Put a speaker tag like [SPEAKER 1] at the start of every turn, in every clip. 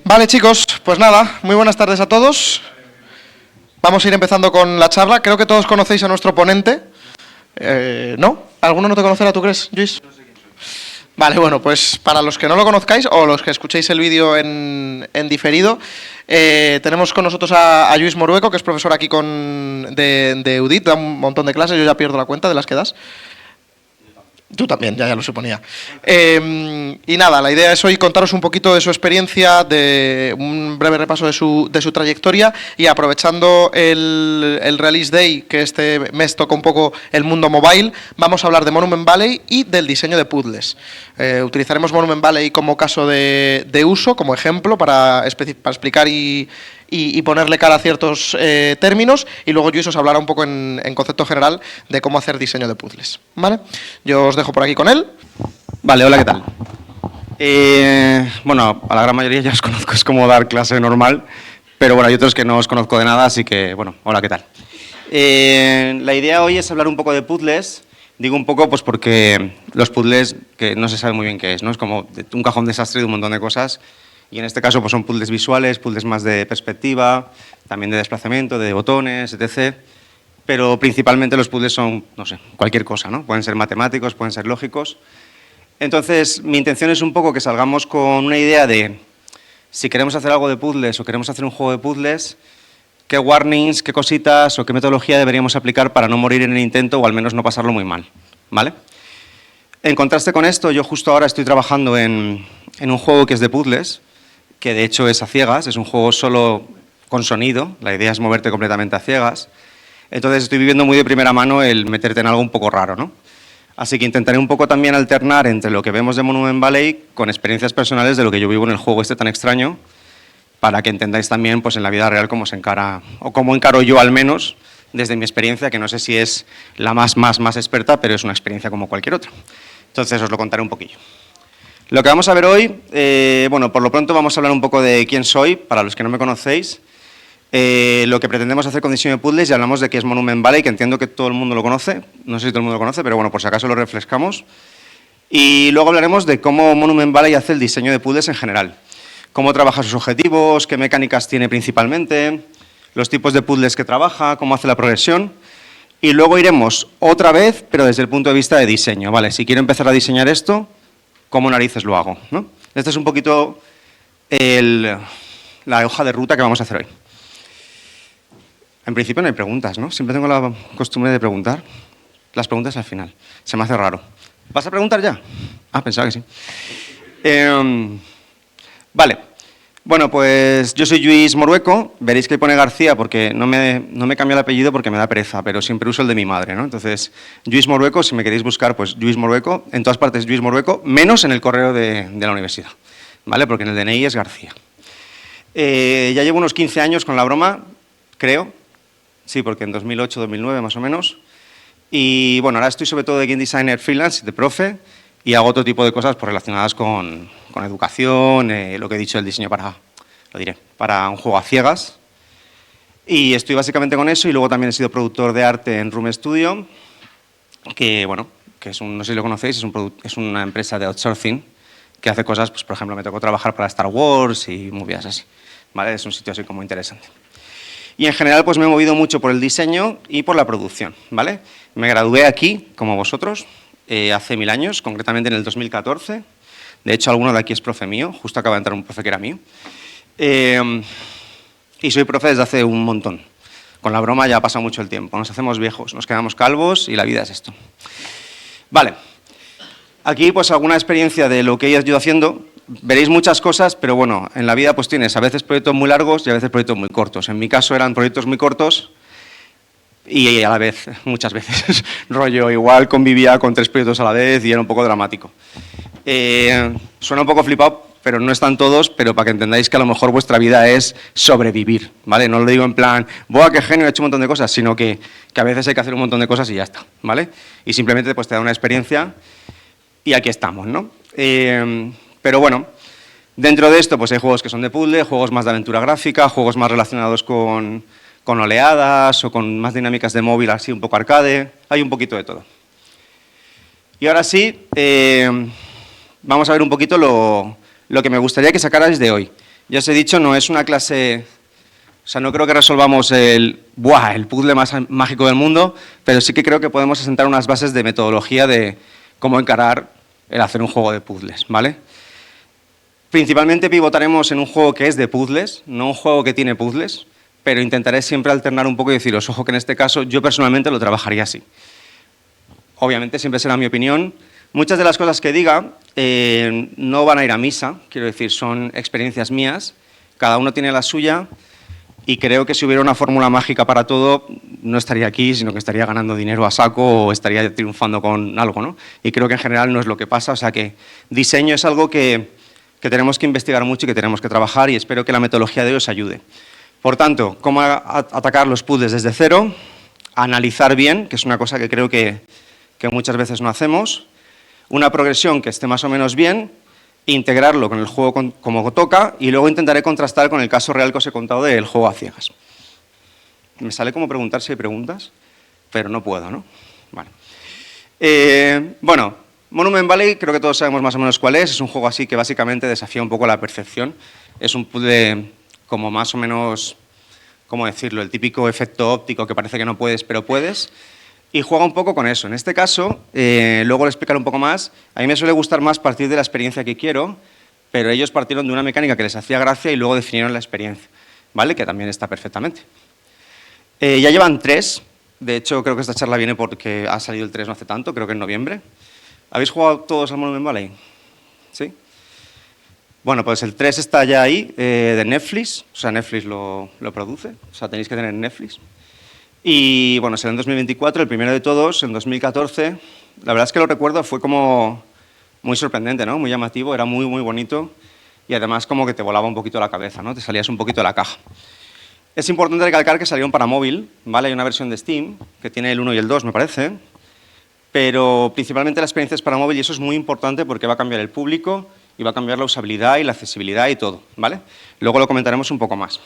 [SPEAKER 1] Vale, chicos, pues nada, muy buenas tardes a todos. Vamos a ir empezando con la charla. Creo que todos conocéis a nuestro ponente. ¿No? ¿Alguno no te conocerá, tú crees, Luis? Vale, bueno, pues para los que no lo conozcáis o los que escuchéis el vídeo en diferido, tenemos con nosotros a Lluís Morueco, que es profesor aquí de EUDIT, da un montón de clases, yo ya pierdo la cuenta de las que das. Tú también, ya lo suponía. Y nada, la idea es hoy contaros un poquito de su experiencia, de un breve repaso de su trayectoria y aprovechando el Release Day, que este mes toca un poco el mundo mobile, vamos a hablar de Monument Valley y del diseño de puzzles. Utilizaremos Monument Valley como caso de uso, como ejemplo, para explicar y ponerle cara a ciertos términos, y luego Lluís os hablará un poco en concepto general de cómo hacer diseño de puzzles, ¿vale? Yo os dejo por aquí con él.
[SPEAKER 2] Vale, hola, ¿qué tal? Bueno, a la gran mayoría ya os conozco, es como dar clase normal, pero bueno, hay otros que no os conozco de nada, así que, bueno, hola, ¿qué tal? La idea hoy es hablar un poco de puzzles. Digo un poco pues porque los puzzles, que no se sabe muy bien qué es, ¿no? Es como un cajón desastre de un montón de cosas. Y en este caso pues son puzzles visuales, puzzles más de perspectiva, también de desplazamiento, de botones, etc. Pero principalmente los puzzles son, no sé, cualquier cosa, ¿no? Pueden ser matemáticos, pueden ser lógicos. Entonces, mi intención es un poco que salgamos con una idea de si queremos hacer algo de puzzles o queremos hacer un juego de puzzles, qué warnings, qué cositas o qué metodología deberíamos aplicar para no morir en el intento o al menos no pasarlo muy mal, ¿vale? En contraste con esto, yo justo ahora estoy trabajando en un juego que es de puzzles, que de hecho es a ciegas, es un juego solo con sonido, la idea es moverte completamente a ciegas. Entonces estoy viviendo muy de primera mano el meterte en algo un poco raro, ¿no? Así que intentaré un poco también alternar entre lo que vemos de Monument Valley con experiencias personales de lo que yo vivo en el juego este tan extraño, para que entendáis también pues, en la vida real cómo se encara, o cómo encaro yo al menos, desde mi experiencia, que no sé si es la más experta, pero es una experiencia como cualquier otra. Entonces os lo contaré un poquillo. Lo que vamos a ver hoy, bueno, por lo pronto vamos a hablar un poco de quién soy, para los que no me conocéis, lo que pretendemos hacer con diseño de puzzles, y hablamos de qué es Monument Valley, que entiendo que todo el mundo lo conoce, no sé si todo el mundo lo conoce, pero bueno, por si acaso lo refrescamos. Y luego hablaremos de cómo Monument Valley hace el diseño de puzzles en general, cómo trabaja sus objetivos, qué mecánicas tiene principalmente, los tipos de puzzles que trabaja, cómo hace la progresión. Y luego iremos otra vez, pero desde el punto de vista de diseño, ¿vale? Si quiero empezar a diseñar esto, ¿cómo narices lo hago? ¿No? Esta es un poquito la hoja de ruta que vamos a hacer hoy. En principio no hay preguntas, ¿no? Siempre tengo la costumbre de preguntar. Las preguntas al final. Se me hace raro. ¿Vas a preguntar ya? Ah, pensaba que sí. Vale. Bueno, pues yo soy Lluís Morueco. Veréis que pone García porque no me cambio el apellido porque me da pereza, pero siempre uso el de mi madre, ¿no? Entonces, Lluís Morueco, si me queréis buscar, pues Lluís Morueco. En todas partes Lluís Morueco, menos en el correo de la universidad, ¿vale? Porque en el DNI es García. Ya llevo unos 15 años con la broma, creo. Sí, porque en 2008, 2009 más o menos. Y bueno, ahora estoy sobre todo de game designer freelance, de profe, y hago otro tipo de cosas pues, relacionadas con educación, lo que he dicho, el diseño para un juego a ciegas. Y estoy básicamente con eso, y luego también he sido productor de arte en Room Studio, que bueno, que es no sé si lo conocéis, es una empresa de outsourcing que hace cosas, pues por ejemplo, me tocó trabajar para Star Wars y movidas así, ¿vale? Es un sitio así como interesante. Y en general pues me he movido mucho por el diseño y por la producción, ¿vale? Me gradué aquí, como vosotros, hace 1000 años, concretamente en el 2014. De hecho, alguno de aquí es profe mío, justo acaba de entrar un profe que era mío. Y soy profe desde hace un montón. Con la broma ya ha pasado mucho el tiempo, nos hacemos viejos, nos quedamos calvos y la vida es esto. Vale, aquí pues alguna experiencia de lo que he ido haciendo. Veréis muchas cosas, pero bueno, en la vida pues tienes a veces proyectos muy largos y a veces proyectos muy cortos. En mi caso eran proyectos muy cortos y a la vez, muchas veces, rollo, igual convivía con 3 proyectos a la vez y era un poco dramático. Suena un poco flipado, pero no están todos, pero para que entendáis que a lo mejor vuestra vida es sobrevivir, ¿vale? No lo digo en plan, ¡buah, qué genio, he hecho un montón de cosas!, sino que a veces hay que hacer un montón de cosas y ya está, ¿vale? Y simplemente pues te da una experiencia y aquí estamos, ¿no? Pero bueno, dentro de esto pues hay juegos que son de puzzle, juegos más de aventura gráfica, juegos más relacionados con oleadas o con más dinámicas de móvil, así un poco arcade, hay un poquito de todo. Y ahora sí, vamos a ver un poquito lo que me gustaría que sacarais de hoy. Ya os he dicho, no es una clase... O sea, no creo que resolvamos el puzzle más mágico del mundo, pero sí que creo que podemos asentar unas bases de metodología de cómo encarar el hacer un juego de puzzles, ¿vale? Principalmente pivotaremos en un juego que es de puzzles, no un juego que tiene puzzles, pero intentaré siempre alternar un poco y deciros, ojo que en este caso yo personalmente lo trabajaría así. Obviamente siempre será mi opinión. Muchas de las cosas que diga no van a ir a misa, quiero decir, son experiencias mías, cada uno tiene la suya y creo que si hubiera una fórmula mágica para todo, no estaría aquí, sino que estaría ganando dinero a saco o estaría triunfando con algo, ¿no? Y creo que en general no es lo que pasa, o sea que diseño es algo que tenemos que investigar mucho y que tenemos que trabajar y espero que la metodología de hoy os ayude. Por tanto, cómo atacar los puzzles desde cero, analizar bien, que es una cosa que creo que muchas veces no hacemos, una progresión que esté más o menos bien, integrarlo con el juego como toca y luego intentaré contrastar con el caso real que os he contado del juego a ciegas. Me sale como preguntar si hay preguntas, pero no puedo, ¿no? Vale. Bueno, Monument Valley creo que todos sabemos más o menos cuál es un juego así que básicamente desafía un poco la percepción, es un puzzle como más o menos, ¿cómo decirlo?, el típico efecto óptico que parece que no puedes, pero puedes, y juega un poco con eso. En este caso, luego lo explicaré un poco más, a mí me suele gustar más partir de la experiencia que quiero, pero ellos partieron de una mecánica que les hacía gracia y luego definieron la experiencia, ¿vale?, que también está perfectamente. Ya llevan 3, de hecho creo que esta charla viene porque ha salido el 3 no hace tanto, creo que en noviembre. ¿Habéis jugado todos al Monument Valley? ¿Sí? Bueno, pues el 3 está ya ahí, de Netflix, o sea, Netflix lo produce, o sea, tenéis que tener Netflix. Y bueno, será en 2024, el primero de todos, en 2014. La verdad es que lo recuerdo, fue como muy sorprendente, ¿no? Muy llamativo, era muy, muy bonito y además como que te volaba un poquito la cabeza, ¿no? Te salías un poquito de la caja. Es importante recalcar que salieron para móvil, ¿vale? Hay una versión de Steam que tiene el 1 y el 2, me parece, pero principalmente la experiencia es para móvil y eso es muy importante porque va a cambiar el público y va a cambiar la usabilidad y la accesibilidad y todo, ¿vale? Luego lo comentaremos un poco más.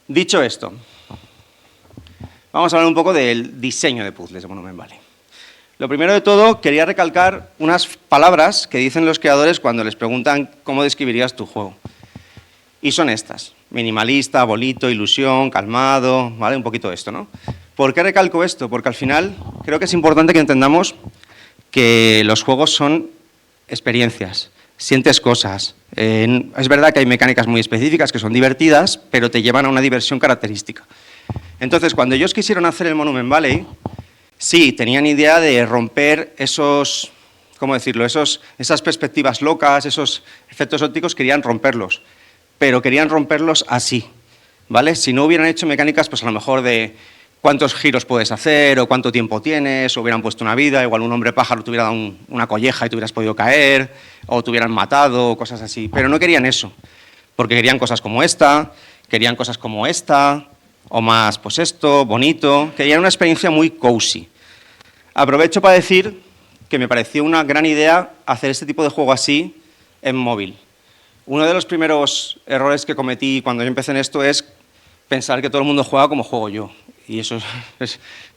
[SPEAKER 2] Dicho esto, vamos a hablar un poco del diseño de puzzles de Monument Valley. Lo primero de todo, quería recalcar unas palabras que dicen los creadores cuando les preguntan cómo describirías tu juego. Y son estas: minimalista, bonito, ilusión, calmado, ¿vale? Un poquito esto, ¿no? ¿Por qué recalco esto? Porque al final creo que es importante que entendamos que los juegos son experiencias, sientes cosas. Es verdad que hay mecánicas muy específicas que son divertidas, pero te llevan a una diversión característica. Entonces, cuando ellos quisieron hacer el Monument Valley, sí, tenían idea de romper esos, ¿cómo decirlo?, esas perspectivas locas, esos efectos ópticos, querían romperlos, pero querían romperlos así, ¿vale? Si no hubieran hecho mecánicas, pues a lo mejor de cuántos giros puedes hacer o cuánto tiempo tienes, o hubieran puesto una vida, igual un hombre pájaro te hubiera dado una colleja y te hubieras podido caer, o te hubieran matado, o cosas así. Pero no querían eso, porque querían cosas como esta, querían cosas como esta, o más, pues esto, bonito, querían una experiencia muy cozy. Aprovecho para decir que me pareció una gran idea hacer este tipo de juego así en móvil. Uno de los primeros errores que cometí cuando yo empecé en esto es pensar que todo el mundo juega como juego yo. Y eso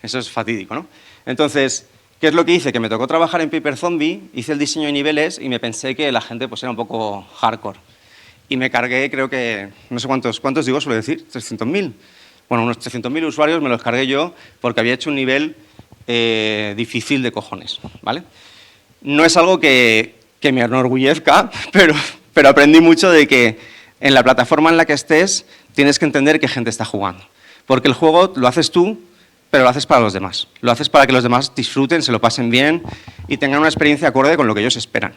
[SPEAKER 2] es fatídico, ¿no? Entonces, ¿qué es lo que hice? Que me tocó trabajar en Paper Zombie, hice el diseño de niveles y me pensé que la gente pues, era un poco hardcore. Y me cargué, creo que, no sé cuántos digo, suelo decir, 300.000. Bueno, unos 300.000 usuarios me los cargué yo porque había hecho un nivel difícil de cojones, ¿vale? No es algo que me enorgullezca, pero aprendí mucho de que en la plataforma en la que estés tienes que entender qué gente está jugando. Porque el juego lo haces tú, pero lo haces para los demás. Lo haces para que los demás disfruten, se lo pasen bien y tengan una experiencia acorde con lo que ellos esperan.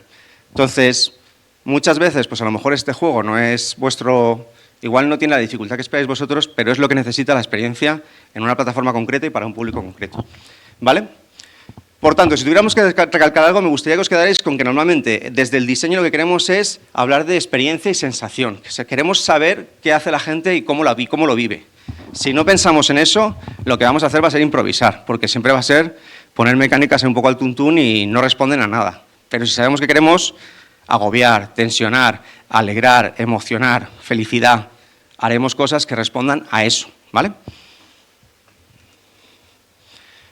[SPEAKER 2] Entonces, muchas veces, pues a lo mejor este juego no es vuestro... Igual no tiene la dificultad que esperáis vosotros, pero es lo que necesita la experiencia en una plataforma concreta y para un público concreto. ¿Vale? Por tanto, si tuviéramos que recalcar algo, me gustaría que os quedarais con que normalmente desde el diseño lo que queremos es hablar de experiencia y sensación. Queremos saber qué hace la gente y cómo lo vive. Si no pensamos en eso, lo que vamos a hacer va a ser improvisar, porque siempre va a ser poner mecánicas un poco al tuntún y no responden a nada. Pero si sabemos que queremos agobiar, tensionar, alegrar, emocionar, felicidad, haremos cosas que respondan a eso, ¿vale?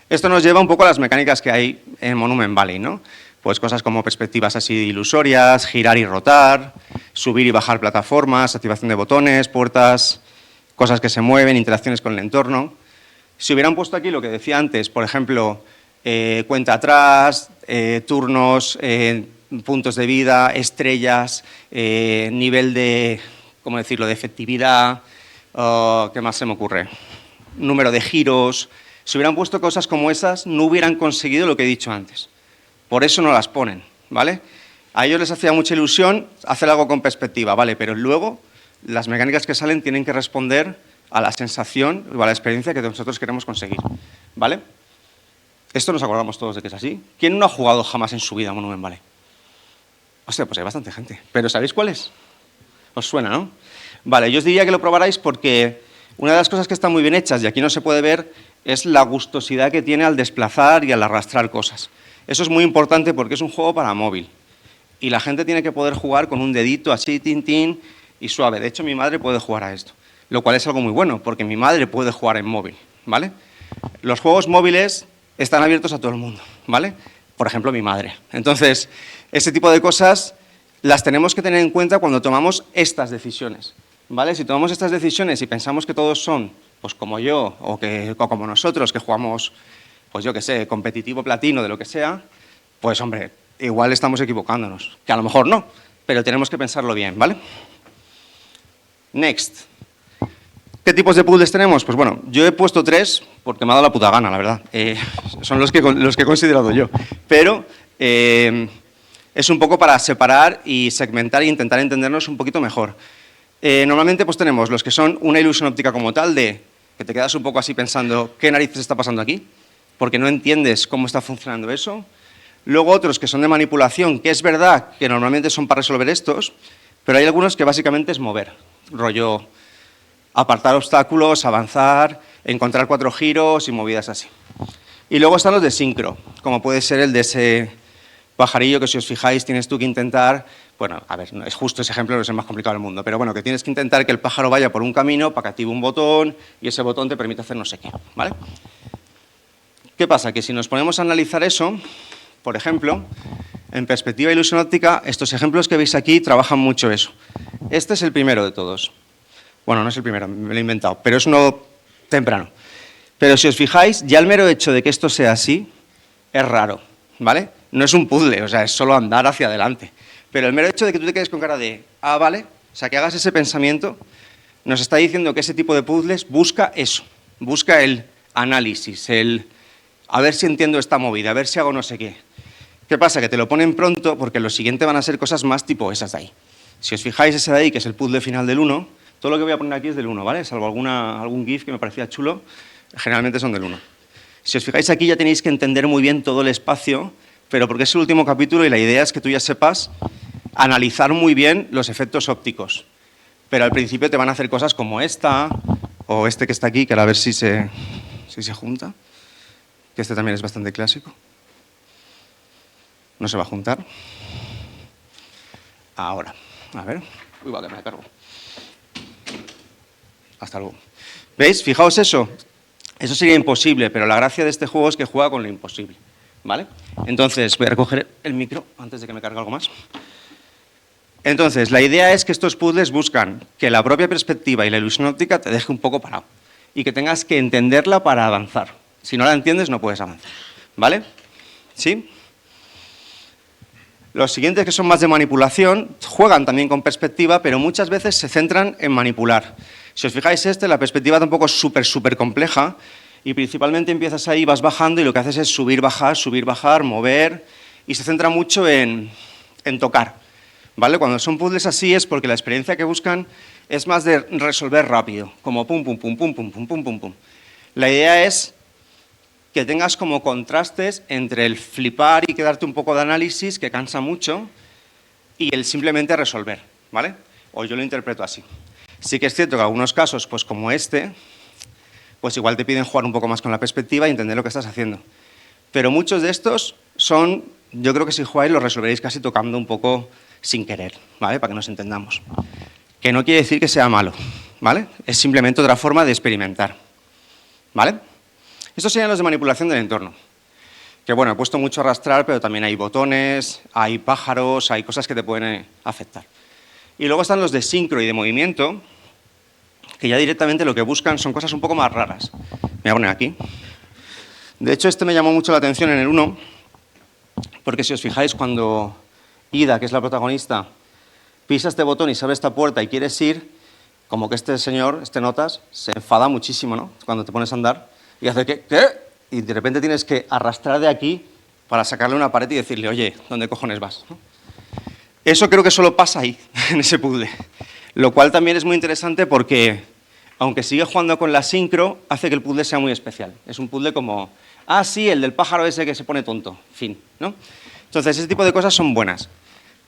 [SPEAKER 2] Esto nos lleva un poco a las mecánicas que hay en Monument Valley, ¿no? Pues cosas como perspectivas así ilusorias, girar y rotar, subir y bajar plataformas, activación de botones, puertas, cosas que se mueven, interacciones con el entorno. Si hubieran puesto aquí lo que decía antes, por ejemplo, cuenta atrás, turnos, puntos de vida, estrellas, nivel de, ¿cómo decirlo?, de efectividad, ¿qué más se me ocurre? Número de giros. Si hubieran puesto cosas como esas, no hubieran conseguido lo que he dicho antes. Por eso no las ponen, ¿vale? A ellos les hacía mucha ilusión hacer algo con perspectiva, ¿vale? Pero luego las mecánicas que salen tienen que responder a la sensación o a la experiencia que nosotros queremos conseguir, ¿vale? Esto nos acordamos todos de que es así. ¿Quién no ha jugado jamás en su vida a Monument Valley? Hostia, pues hay bastante gente. ¿Pero sabéis cuál es? Os suena, ¿no? Vale, yo os diría que lo probarais porque una de las cosas que están muy bien hechas, y aquí no se puede ver, es la gustosidad que tiene al desplazar y al arrastrar cosas. Eso es muy importante porque es un juego para móvil. Y la gente tiene que poder jugar con un dedito así, tin, tin, y suave. De hecho, mi madre puede jugar a esto, lo cual es algo muy bueno, porque mi madre puede jugar en móvil, ¿vale? Los juegos móviles están abiertos a todo el mundo, ¿vale? Por ejemplo, mi madre. Entonces, ese tipo de cosas las tenemos que tener en cuenta cuando tomamos estas decisiones, ¿vale? Si tomamos estas decisiones y pensamos que todos son, pues como yo, o como nosotros, que jugamos, pues yo qué sé, competitivo platino, de lo que sea, pues hombre, igual estamos equivocándonos, que a lo mejor no, pero tenemos que pensarlo bien, ¿vale? Next. ¿Qué tipos de puzzles tenemos? Pues bueno, yo he puesto 3 porque me ha dado la puta gana, la verdad. Son los que he considerado yo. Pero es un poco para separar y segmentar e intentar entendernos un poquito mejor. Normalmente pues tenemos los que son una ilusión óptica como tal, de que te quedas un poco así pensando ¿qué narices está pasando aquí? Porque no entiendes cómo está funcionando eso. Luego otros que son de manipulación, que es verdad que normalmente son para resolver estos, pero hay algunos que básicamente es mover, rollo apartar obstáculos, avanzar, encontrar 4 giros y movidas así. Y luego están los de sincro, como puede ser el de ese pajarillo que si os fijáis tienes tú que intentar, bueno, a ver, no es justo ese ejemplo, no es el más complicado del mundo, pero bueno, que tienes que intentar que el pájaro vaya por un camino para que active un botón y ese botón te permite hacer no sé qué, ¿vale? ¿Qué pasa? Que si nos ponemos a analizar eso, por ejemplo, en perspectiva de ilusión óptica, estos ejemplos que veis aquí trabajan mucho eso. Este es el primero de todos. Bueno, no es el primero, me lo he inventado, pero es uno temprano. Pero si os fijáis, ya el mero hecho de que esto sea así es raro, ¿vale? No es un puzzle, o sea, es solo andar hacia adelante. Pero el mero hecho de que tú te quedes con cara de, ah, vale, o sea, que hagas ese pensamiento, nos está diciendo que ese tipo de puzzles busca eso, busca el análisis, el a ver si entiendo esta movida, a ver si hago no sé qué. ¿Qué pasa? Que te lo ponen pronto porque lo siguiente van a ser cosas más tipo esas de ahí. Si os fijáis, ese de ahí, que es el puzzle final del 1, todo lo que voy a poner aquí es del 1, ¿vale? Salvo algún GIF que me parecía chulo, generalmente son del 1. Si os fijáis aquí ya tenéis que entender muy bien todo el espacio, pero porque es el último capítulo y la idea es que tú ya sepas analizar muy bien los efectos ópticos. Pero al principio te van a hacer cosas como esta, o este que está aquí, que ahora a ver si se junta, que este también es bastante clásico. No se va a juntar. Ahora, a ver. Uy, vale, me cargo. Hasta luego. ¿Veis? Fijaos eso. Eso sería imposible, pero la gracia de este juego es que juega con lo imposible, ¿vale? Entonces, voy a recoger el micro antes de que me cargue algo más. Entonces, la idea es que estos puzzles buscan que la propia perspectiva y la ilusión óptica te deje un poco parado y que tengas que entenderla para avanzar. Si no la entiendes, no puedes avanzar, ¿vale? ¿Sí? Los siguientes, que son más de manipulación, juegan también con perspectiva, pero muchas veces se centran en manipular. Si os fijáis la perspectiva tampoco es súper compleja y principalmente empiezas ahí, vas bajando y lo que haces es subir, bajar, mover y se centra mucho en tocar, ¿vale? Cuando son puzzles así es porque la experiencia que buscan es más de resolver rápido, como pum, pum, pum, pum, pum, pum, pum, pum, pum. La idea es que tengas como contrastes entre el flipar y quedarte un poco de análisis, que cansa mucho, y el simplemente resolver, ¿vale? O yo lo interpreto así. Sí que es cierto que en algunos casos, pues como este, pues igual te piden jugar un poco más con la perspectiva y entender lo que estás haciendo. Pero muchos de estos son, yo creo que si jugáis los resolveréis casi tocando un poco sin querer, ¿vale? Para que nos entendamos. Que no quiere decir que sea malo, ¿vale? Es simplemente otra forma de experimentar, ¿vale? Estos serían los de manipulación del entorno. Que bueno, he puesto mucho a arrastrar, pero también hay botones, hay pájaros, hay cosas que te pueden afectar. Y luego están los de sincro y de movimiento, que ya directamente lo que buscan son cosas un poco más raras. Me voy a poner aquí. De hecho, este me llamó mucho la atención en el 1, porque si os fijáis, cuando Ida, que es la protagonista, pisa este botón y se abre esta puerta y quieres ir, como que este señor, este notas, se enfada muchísimo, ¿no? Cuando te pones a andar y hace que, ¿qué? Y de repente tienes que arrastrar de aquí para sacarle una pared y decirle, oye, ¿dónde cojones vas? ¿No? Eso creo que solo pasa ahí, en ese puzzle. Lo cual también es muy interesante porque, aunque sigue jugando con la sincro, hace que el puzzle sea muy especial. Es un puzzle como, ah, sí, el del pájaro ese que se pone tonto, fin, ¿no? Entonces, ese tipo de cosas son buenas.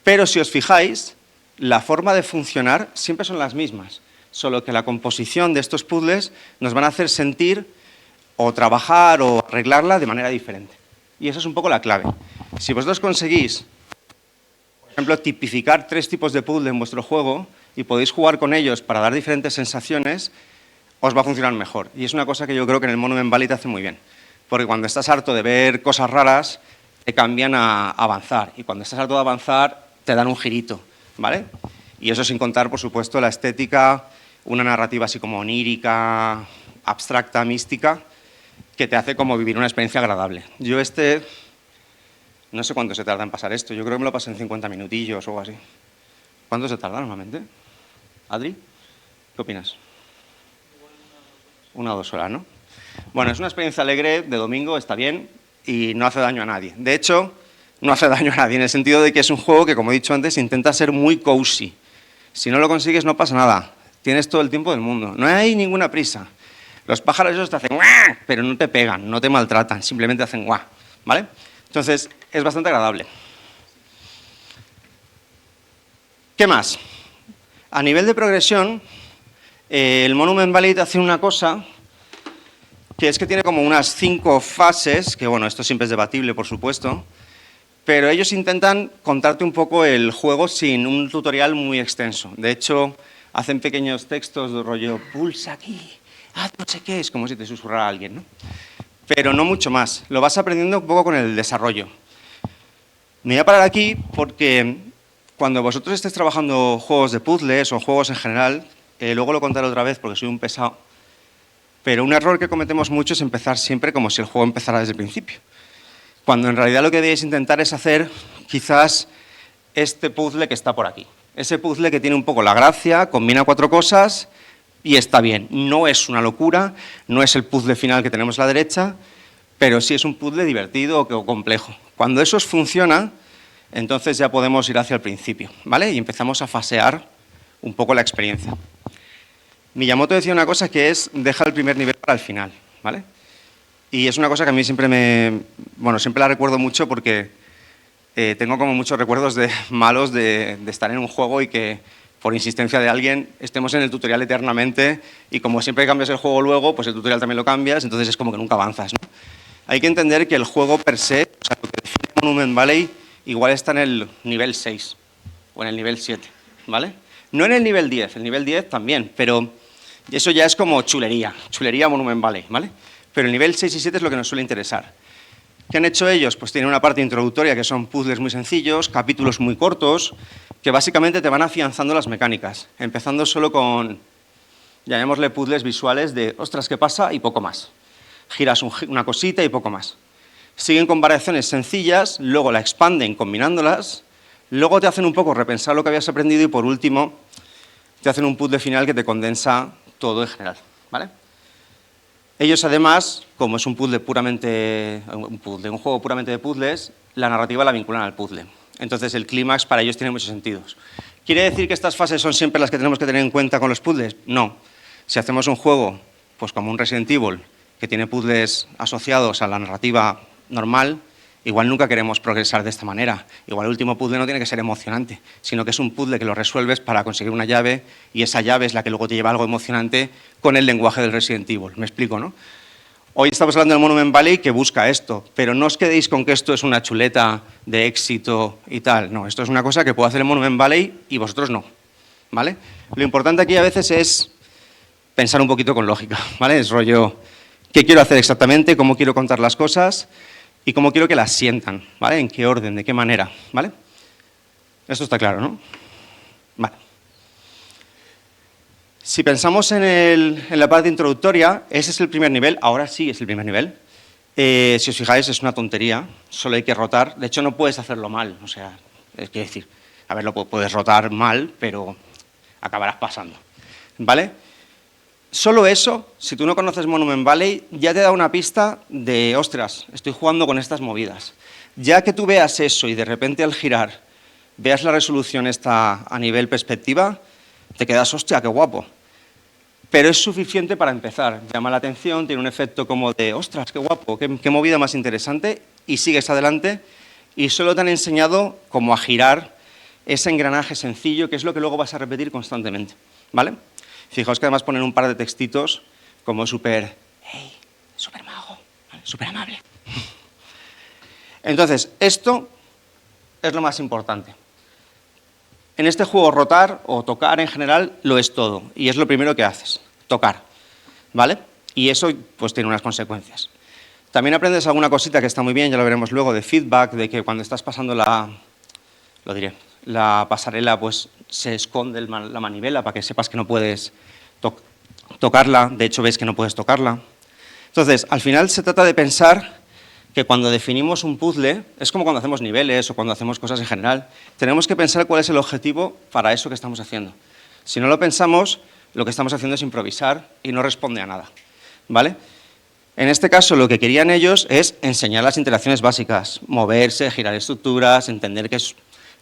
[SPEAKER 2] Pero si os fijáis, la forma de funcionar siempre son las mismas, solo que la composición de estos puzzles nos van a hacer sentir o trabajar o arreglarla de manera diferente. Y esa es un poco la clave. Si vosotros conseguís, por ejemplo, tipificar 3 tipos de puzzle en vuestro juego y podéis jugar con ellos para dar diferentes sensaciones, os va a funcionar mejor. Y es una cosa que yo creo que en el Monument Valley te hace muy bien. Porque cuando estás harto de ver cosas raras, te cambian a avanzar. Y cuando estás harto de avanzar, te dan un girito, ¿vale? Y eso sin contar, por supuesto, la estética, una narrativa así como onírica, abstracta, mística, que te hace como vivir una experiencia agradable. Yo no sé cuánto se tarda en pasar esto, yo creo que me lo pasé en 50 minutillos o algo así. ¿Cuánto se tarda normalmente? ¿Adri? ¿Qué opinas? 1 o 2 horas, ¿no? Bueno, es una experiencia alegre de domingo, está bien, y no hace daño a nadie. De hecho, no hace daño a nadie, en el sentido de que es un juego que, como he dicho antes, intenta ser muy cozy. Si no lo consigues, no pasa nada. Tienes todo el tiempo del mundo. No hay ninguna prisa. Los pájaros esos te hacen guau, pero no te pegan, no te maltratan, simplemente hacen guau, ¿vale? Entonces, es bastante agradable. ¿Qué más? A nivel de progresión, el Monument Valley te hace una cosa que es que tiene como unas 5 fases, que bueno, esto siempre es debatible, por supuesto, pero ellos intentan contarte un poco el juego sin un tutorial muy extenso. De hecho, hacen pequeños textos de rollo, pulsa aquí, haz no sé qué, es como si te susurrara alguien, ¿no? Pero no mucho más, lo vas aprendiendo un poco con el desarrollo. Me voy a parar aquí porque cuando vosotros estéis trabajando juegos de puzzles o juegos en general, luego lo contaré otra vez porque soy un pesado, pero un error que cometemos mucho es empezar siempre como si el juego empezara desde el principio. Cuando en realidad lo que debéis intentar es hacer quizás este puzzle que está por aquí. Ese puzzle que tiene un poco la gracia, combina 4 cosas y está bien. No es una locura, no es el puzzle final que tenemos a la derecha, pero sí es un puzzle divertido o complejo. Cuando eso os funciona, entonces ya podemos ir hacia el principio, ¿vale? Y empezamos a fasear un poco la experiencia. Miyamoto decía una cosa que es, deja el primer nivel para el final, ¿vale? Y es una cosa que a mí siempre siempre la recuerdo mucho porque tengo como muchos recuerdos malos de estar en un juego y que por insistencia de alguien estemos en el tutorial eternamente y como siempre cambias el juego luego, pues el tutorial también lo cambias, entonces es como que nunca avanzas, ¿no? Hay que entender que el juego per se, o sea, lo que define Monument Valley, igual está en el nivel 6 o en el nivel 7, ¿vale? No en el nivel 10, el nivel 10 también, pero eso ya es como chulería Monument Valley, ¿vale? Pero el nivel 6 y 7 es lo que nos suele interesar. ¿Qué han hecho ellos? Pues tienen una parte introductoria que son puzzles muy sencillos, capítulos muy cortos, que básicamente te van afianzando las mecánicas, empezando solo con, llamémosle puzzles visuales de, ostras, ¿qué pasa? Y poco más. Giras una cosita y poco más. Siguen con variaciones sencillas, luego la expanden combinándolas, luego te hacen un poco repensar lo que habías aprendido y por último te hacen un puzzle final que te condensa todo en general, ¿vale? Ellos además, como es un juego puramente de puzzles, la narrativa la vinculan al puzzle. Entonces el clímax para ellos tiene muchos sentidos. ¿Quiere decir que estas fases son siempre las que tenemos que tener en cuenta con los puzzles? No. Si hacemos un juego, pues como un Resident Evil, que tiene puzzles asociados a la narrativa normal, igual nunca queremos progresar de esta manera. Igual el último puzzle no tiene que ser emocionante, sino que es un puzzle que lo resuelves para conseguir una llave y esa llave es la que luego te lleva a algo emocionante con el lenguaje del Resident Evil. ¿Me explico, no? Hoy estamos hablando del Monument Valley que busca esto, pero no os quedéis con que esto es una chuleta de éxito y tal. No, esto es una cosa que puede hacer el Monument Valley y vosotros no, ¿vale? Lo importante aquí a veces es pensar un poquito con lógica, ¿vale? Es rollo, ¿qué quiero hacer exactamente? ¿Cómo quiero contar las cosas? y cómo quiero que las sientan, ¿vale? En qué orden, de qué manera, ¿vale? Esto está claro, ¿no? Vale. Si pensamos en la parte introductoria, ese es el primer nivel, ahora sí es el primer nivel. Si os fijáis, es una tontería, solo hay que rotar. De hecho, no puedes hacerlo mal, o sea, es decir, a ver, lo puedes rotar mal, pero acabarás pasando, ¿vale? Solo eso, si tú no conoces Monument Valley, ya te da una pista de, ostras, estoy jugando con estas movidas. Ya que tú veas eso y de repente al girar veas la resolución esta a nivel perspectiva, te quedas, hostia, qué guapo. Pero es suficiente para empezar. Llama la atención, tiene un efecto como de, ostras, qué guapo, qué movida más interesante, y sigues adelante. Y solo te han enseñado cómo a girar ese engranaje sencillo, que es lo que luego vas a repetir constantemente, ¿vale? Fijaos que además ponen un par de textitos como súper, hey, súper majo, ¿vale? Súper amable. Entonces, esto es lo más importante. En este juego rotar o tocar en general lo es todo, y es lo primero que haces, tocar, ¿vale? Y eso pues tiene unas consecuencias. También aprendes alguna cosita que está muy bien, ya lo veremos luego, de feedback, de que cuando estás pasando la pasarela, pues se esconde la manivela para que sepas que no puedes tocarla, de hecho ves que no puedes tocarla. Entonces, al final se trata de pensar que cuando definimos un puzzle, es como cuando hacemos niveles o cuando hacemos cosas en general, tenemos que pensar cuál es el objetivo para eso que estamos haciendo. Si no lo pensamos, lo que estamos haciendo es improvisar y no responde a nada, ¿vale? En este caso, lo que querían ellos es enseñar las interacciones básicas, moverse, girar estructuras, entender que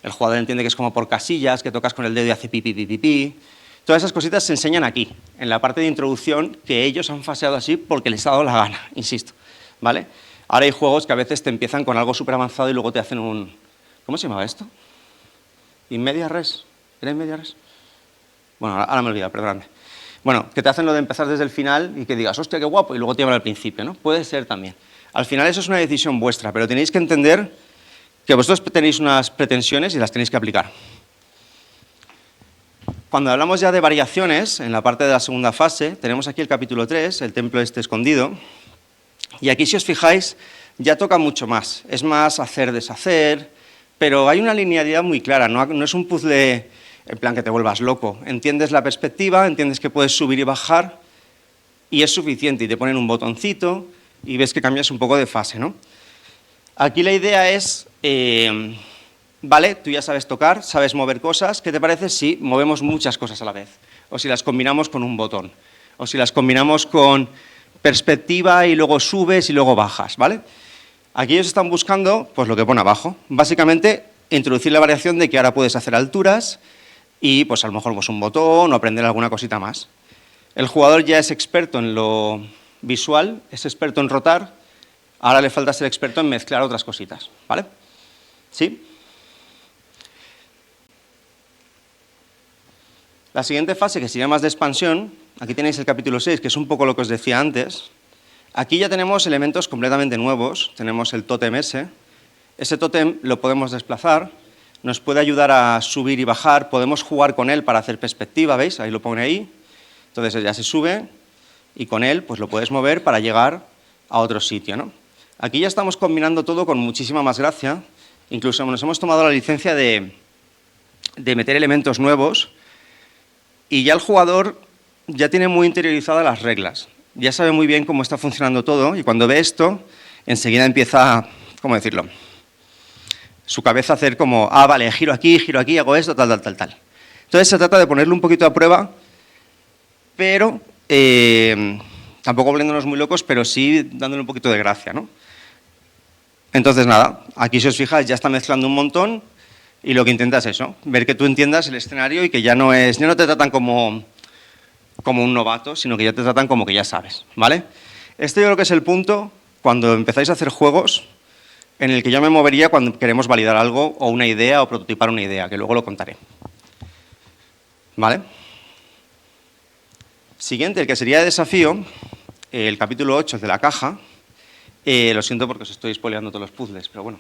[SPEAKER 2] el jugador entiende que es como por casillas, que tocas con el dedo y hace pi, pi, pi, pi, pi. Todas esas cositas se enseñan aquí, en la parte de introducción, que ellos han faseado así porque les ha dado la gana, insisto, ¿vale? Ahora hay juegos que a veces te empiezan con algo súper avanzado y luego te hacen un... ¿Cómo se llamaba esto? ¿In media res? ¿Era in media res? Bueno, ahora me he olvidado, perdóname. Bueno, que te hacen lo de empezar desde el final y que digas, hostia, qué guapo, y luego te llevan al principio, ¿no? Puede ser también. Al final eso es una decisión vuestra, pero tenéis que entender que vosotros tenéis unas pretensiones y las tenéis que aplicar. Cuando hablamos ya de variaciones, en la parte de la segunda fase, tenemos aquí el capítulo 3, el templo este escondido, y aquí, si os fijáis, ya toca mucho más. Es más hacer, deshacer, pero hay una linealidad muy clara, no es un puzzle en plan que te vuelvas loco. Entiendes la perspectiva, entiendes que puedes subir y bajar, y es suficiente, y te ponen un botoncito, y ves que cambias un poco de fase, ¿no? Aquí la idea es, vale, tú ya sabes tocar, sabes mover cosas, ¿qué te parece si movemos muchas cosas a la vez? O si las combinamos con un botón, o si las combinamos con perspectiva y luego subes y luego bajas, ¿vale? Aquí ellos están buscando pues lo que pone abajo. Básicamente, introducir la variación de que ahora puedes hacer alturas y pues a lo mejor pues, un botón o aprender alguna cosita más. El jugador ya es experto en lo visual, es experto en rotar, ahora le falta ser experto en mezclar otras cositas, ¿vale? ¿Sí? La siguiente fase, que sería más de expansión, aquí tenéis el capítulo 6, que es un poco lo que os decía antes. Aquí ya tenemos elementos completamente nuevos, tenemos el tótem ese tótem lo podemos desplazar, nos puede ayudar a subir y bajar, podemos jugar con él para hacer perspectiva, ¿veis? Ahí lo pone ahí, entonces ya se sube y con él pues lo puedes mover para llegar a otro sitio, ¿no? Aquí ya estamos combinando todo con muchísima más gracia, incluso nos hemos tomado la licencia de meter elementos nuevos. Y ya el jugador ya tiene muy interiorizadas las reglas, ya sabe muy bien cómo está funcionando todo y cuando ve esto, enseguida empieza, ¿cómo decirlo? Su cabeza a hacer como, ah, vale, giro aquí, hago esto, tal, tal, tal, tal. Entonces se trata de ponerlo un poquito a prueba, pero tampoco volviéndonos muy locos, pero sí dándole un poquito de gracia, ¿no? Entonces nada, aquí si os fijáis ya está mezclando un montón. Y lo que intentas es eso, ver que tú entiendas el escenario y que ya no te tratan como un novato, sino que ya te tratan como que ya sabes, ¿vale? Este yo creo que es el punto cuando empezáis a hacer juegos en el que yo me movería cuando queremos validar algo o una idea o prototipar una idea, que luego lo contaré. ¿Vale? Siguiente, el que sería de desafío, el capítulo 8, el de la caja. Lo siento porque os estoy spoileando todos los puzzles, pero bueno.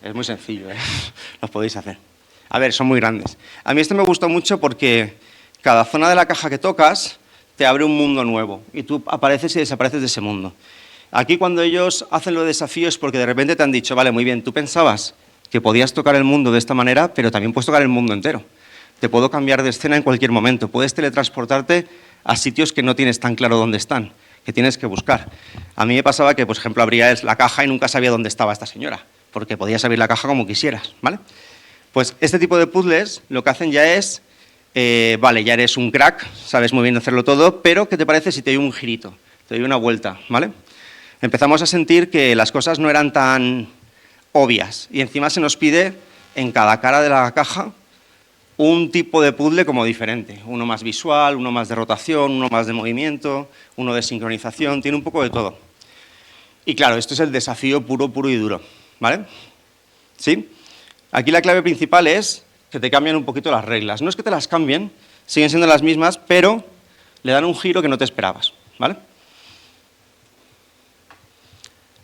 [SPEAKER 2] Es muy sencillo, ¿eh? Los podéis hacer. A ver, son muy grandes. A mí este me gustó mucho porque cada zona de la caja que tocas te abre un mundo nuevo y tú apareces y desapareces de ese mundo. Aquí cuando ellos hacen los desafíos es porque de repente te han dicho, vale, muy bien, tú pensabas que podías tocar el mundo de esta manera, pero también puedes tocar el mundo entero. Te puedo cambiar de escena en cualquier momento, puedes teletransportarte a sitios que no tienes tan claro dónde están, que tienes que buscar. A mí me pasaba que, por ejemplo, abrías la caja y nunca sabía dónde estaba esta señora, porque podías abrir la caja como quisieras, ¿vale? Pues este tipo de puzzles lo que hacen ya es, vale, ya eres un crack, sabes muy bien hacerlo todo, pero ¿qué te parece si te doy un girito, te doy una vuelta, ¿vale? Empezamos a sentir que las cosas no eran tan obvias y encima se nos pide en cada cara de la caja un tipo de puzzle como diferente, uno más visual, uno más de rotación, uno más de movimiento, uno de sincronización, tiene un poco de todo. Y claro, esto es el desafío puro, puro y duro, ¿vale? ¿Sí? Aquí la clave principal es que te cambian un poquito las reglas. No es que te las cambien, siguen siendo las mismas, pero le dan un giro que no te esperabas, ¿vale?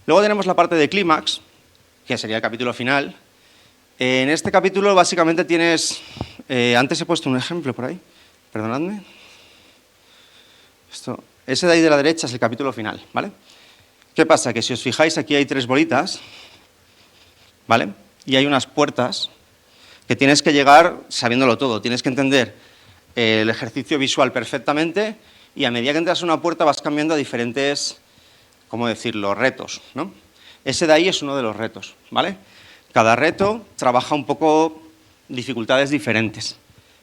[SPEAKER 2] Luego tenemos la parte de clímax, que sería el capítulo final. En este capítulo básicamente tienes... antes he puesto un ejemplo por ahí, perdonadme. Ese de ahí de la derecha es el capítulo final, ¿vale? ¿Qué pasa? Que si os fijáis aquí hay 3 bolitas, ¿vale? Y hay unas puertas que tienes que llegar sabiéndolo todo. Tienes que entender el ejercicio visual perfectamente y a medida que entras a una puerta vas cambiando a diferentes, ¿cómo decirlo?, retos, ¿no? Ese de ahí es uno de los retos, ¿vale? Cada reto trabaja un poco dificultades diferentes,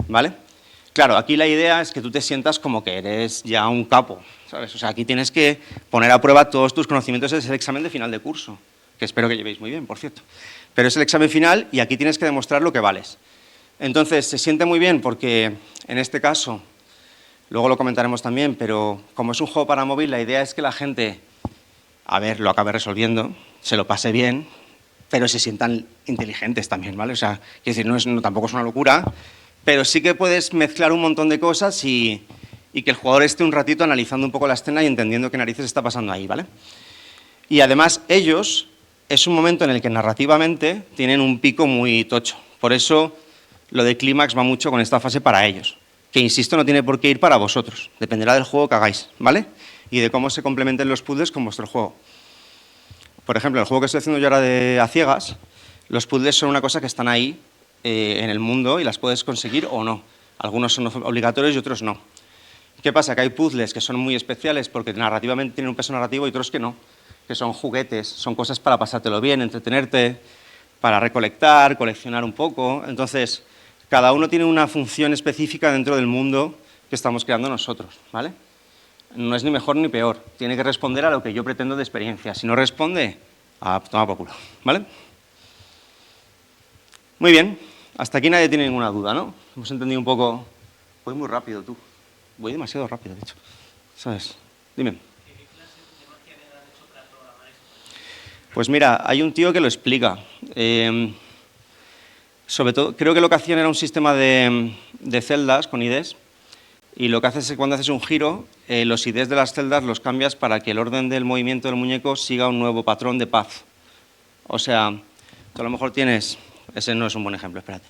[SPEAKER 2] ¿vale? Claro, aquí la idea es que tú te sientas como que eres ya un capo, ¿sabes? O sea, aquí tienes que poner a prueba todos tus conocimientos, es el examen de final de curso, que espero que llevéis muy bien, por cierto. Pero es el examen final y aquí tienes que demostrar lo que vales. Entonces, se siente muy bien porque, en este caso, luego lo comentaremos también, pero como es un juego para móvil, la idea es que la gente, a ver, lo acabe resolviendo, se lo pase bien, pero se sientan inteligentes también, ¿vale? O sea, quiero decir, tampoco es una locura, pero sí que puedes mezclar un montón de cosas y que el jugador esté un ratito analizando un poco la escena y entendiendo qué narices está pasando ahí, ¿vale? Y además ellos, es un momento en el que narrativamente tienen un pico muy tocho. Por eso lo de clímax va mucho con esta fase para ellos, que insisto, no tiene por qué ir para vosotros, dependerá del juego que hagáis, ¿vale? Y de cómo se complementen los puzzles con vuestro juego. Por ejemplo, el juego que estoy haciendo yo ahora de a ciegas, los puzzles son una cosa que están ahí en el mundo y las puedes conseguir o no. Algunos son obligatorios y otros no. ¿Qué pasa? Que hay puzzles que son muy especiales porque narrativamente tienen un peso narrativo y otros que no, que son juguetes, son cosas para pasártelo bien, entretenerte, para recolectar, coleccionar un poco. Entonces, cada uno tiene una función específica dentro del mundo que estamos creando nosotros, ¿vale? No es ni mejor ni peor, tiene que responder a lo que yo pretendo de experiencia. Si no responde, toma por culo, ¿vale? Muy bien, hasta aquí nadie tiene ninguna duda, ¿no? Hemos entendido un poco... Voy muy rápido, tú. Voy demasiado rápido, de hecho. ¿Sabes? Dime.
[SPEAKER 3] ¿Qué clase de magia negra han hecho para programar esto?
[SPEAKER 2] Pues mira, hay un tío que lo explica. Sobre todo, creo que lo que hacían era un sistema de celdas con IDs. Y lo que haces es que cuando haces un giro, los IDs de las celdas los cambias para que el orden del movimiento del muñeco siga un nuevo patrón de paz. O sea, tú a lo mejor tienes... Ese no es un buen ejemplo, espérate.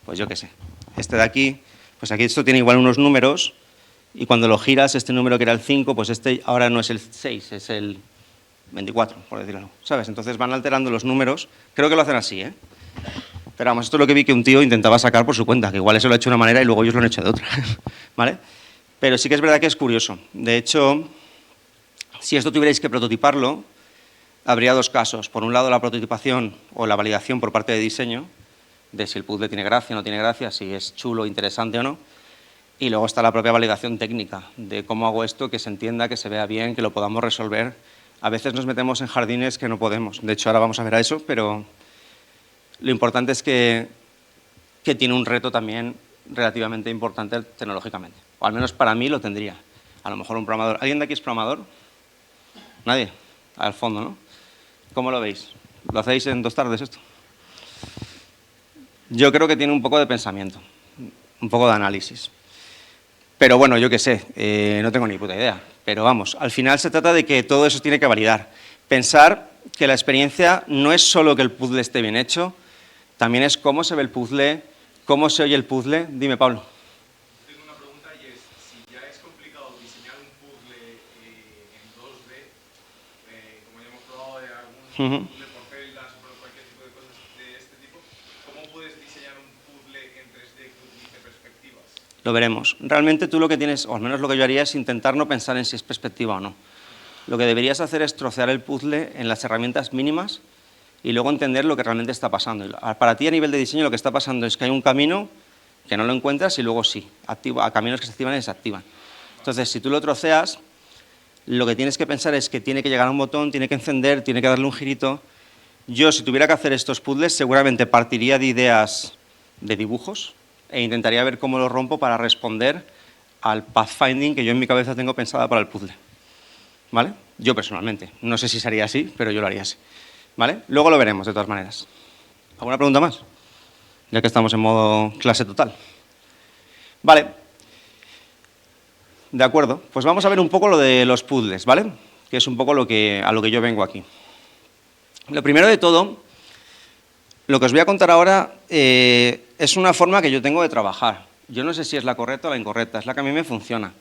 [SPEAKER 2] Pues yo qué sé. Este de aquí, pues aquí esto tiene igual unos números y cuando lo giras, este número que era el 5, pues este ahora no es el 6, es el 24, por decirlo algo. ¿Sabes? Entonces van alterando los números. Creo que lo hacen así, ¿eh? Pero vamos, esto es lo que vi que un tío intentaba sacar por su cuenta, que igual eso lo ha hecho de una manera y luego ellos lo han hecho de otra, ¿vale? Pero sí que es verdad que es curioso. De hecho, si esto tuvierais que prototiparlo, habría 2 casos. Por un lado, la prototipación o la validación por parte de diseño, de si el puzzle tiene gracia o no tiene gracia, si es chulo, interesante o no. Y luego está la propia validación técnica, de cómo hago esto, que se entienda, que se vea bien, que lo podamos resolver. A veces nos metemos en jardines que no podemos. De hecho, ahora vamos a ver a eso, pero... Lo importante es que tiene un reto también relativamente importante tecnológicamente. O al menos para mí lo tendría. A lo mejor un programador. ¿Alguien de aquí es programador? ¿Nadie? Al fondo, ¿no? ¿Cómo lo veis? ¿Lo hacéis en 2 tardes esto? Yo creo que tiene un poco de pensamiento, un poco de análisis. Pero bueno, yo qué sé, no tengo ni puta idea. Pero vamos, al final se trata de que todo eso tiene que validar. Pensar que la experiencia no es solo que el puzzle esté bien hecho, también es cómo se ve el puzzle, cómo se oye el puzzle. Dime, Pablo.
[SPEAKER 4] Tengo una pregunta y es, si ya es complicado diseñar un puzzle en 2D,
[SPEAKER 2] Ujú.
[SPEAKER 4] puzzle por celdas, por cualquier tipo de cosas de este tipo, ¿cómo puedes diseñar un puzzle en 3D que utilice perspectivas?
[SPEAKER 2] Lo veremos. Realmente tú lo que tienes, o al menos lo que yo haría, es intentar no pensar en si es perspectiva o no. Lo que deberías hacer es trocear el puzzle en las herramientas mínimas y luego entender lo que realmente está pasando. Para ti, a nivel de diseño, lo que está pasando es que hay un camino que no lo encuentras y luego sí, caminos que se activan y desactivan. Entonces, si tú lo troceas, lo que tienes que pensar es que tiene que llegar a un botón, tiene que encender, tiene que darle un girito. Yo, si tuviera que hacer estos puzzles, seguramente partiría de ideas de dibujos e intentaría ver cómo lo rompo para responder al pathfinding que yo en mi cabeza tengo pensada para el puzzle. ¿Vale? Yo personalmente. No sé si sería así, pero yo lo haría así. ¿Vale? Luego lo veremos, de todas maneras. ¿Alguna pregunta más? Ya que estamos en modo clase total. Vale. De acuerdo. Pues vamos a ver un poco lo de los puzzles, ¿vale? Que es un poco a lo que yo vengo aquí. Lo primero de todo, lo que os voy a contar ahora es una forma que yo tengo de trabajar. Yo no sé si es la correcta o la incorrecta, es la que a mí me funciona.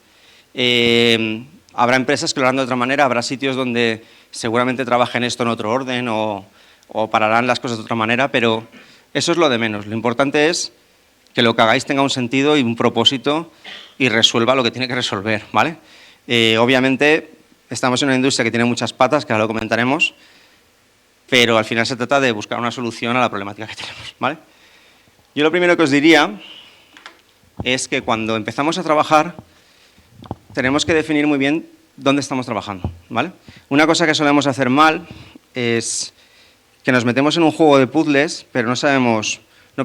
[SPEAKER 2] Habrá empresas que lo harán de otra manera, habrá sitios donde seguramente trabajen esto en otro orden o pararán las cosas de otra manera, pero eso es lo de menos. Lo importante es que lo que hagáis tenga un sentido y un propósito y resuelva lo que tiene que resolver, ¿vale? Obviamente estamos en una industria que tiene muchas patas, que ahora lo comentaremos, pero al final se trata de buscar una solución a la problemática que tenemos, ¿vale? Yo lo primero que os diría es que cuando empezamos a trabajar tenemos que definir muy bien dónde estamos trabajando, ¿vale? Una cosa que solemos hacer mal es que nos metemos en un juego de puzzles, pero no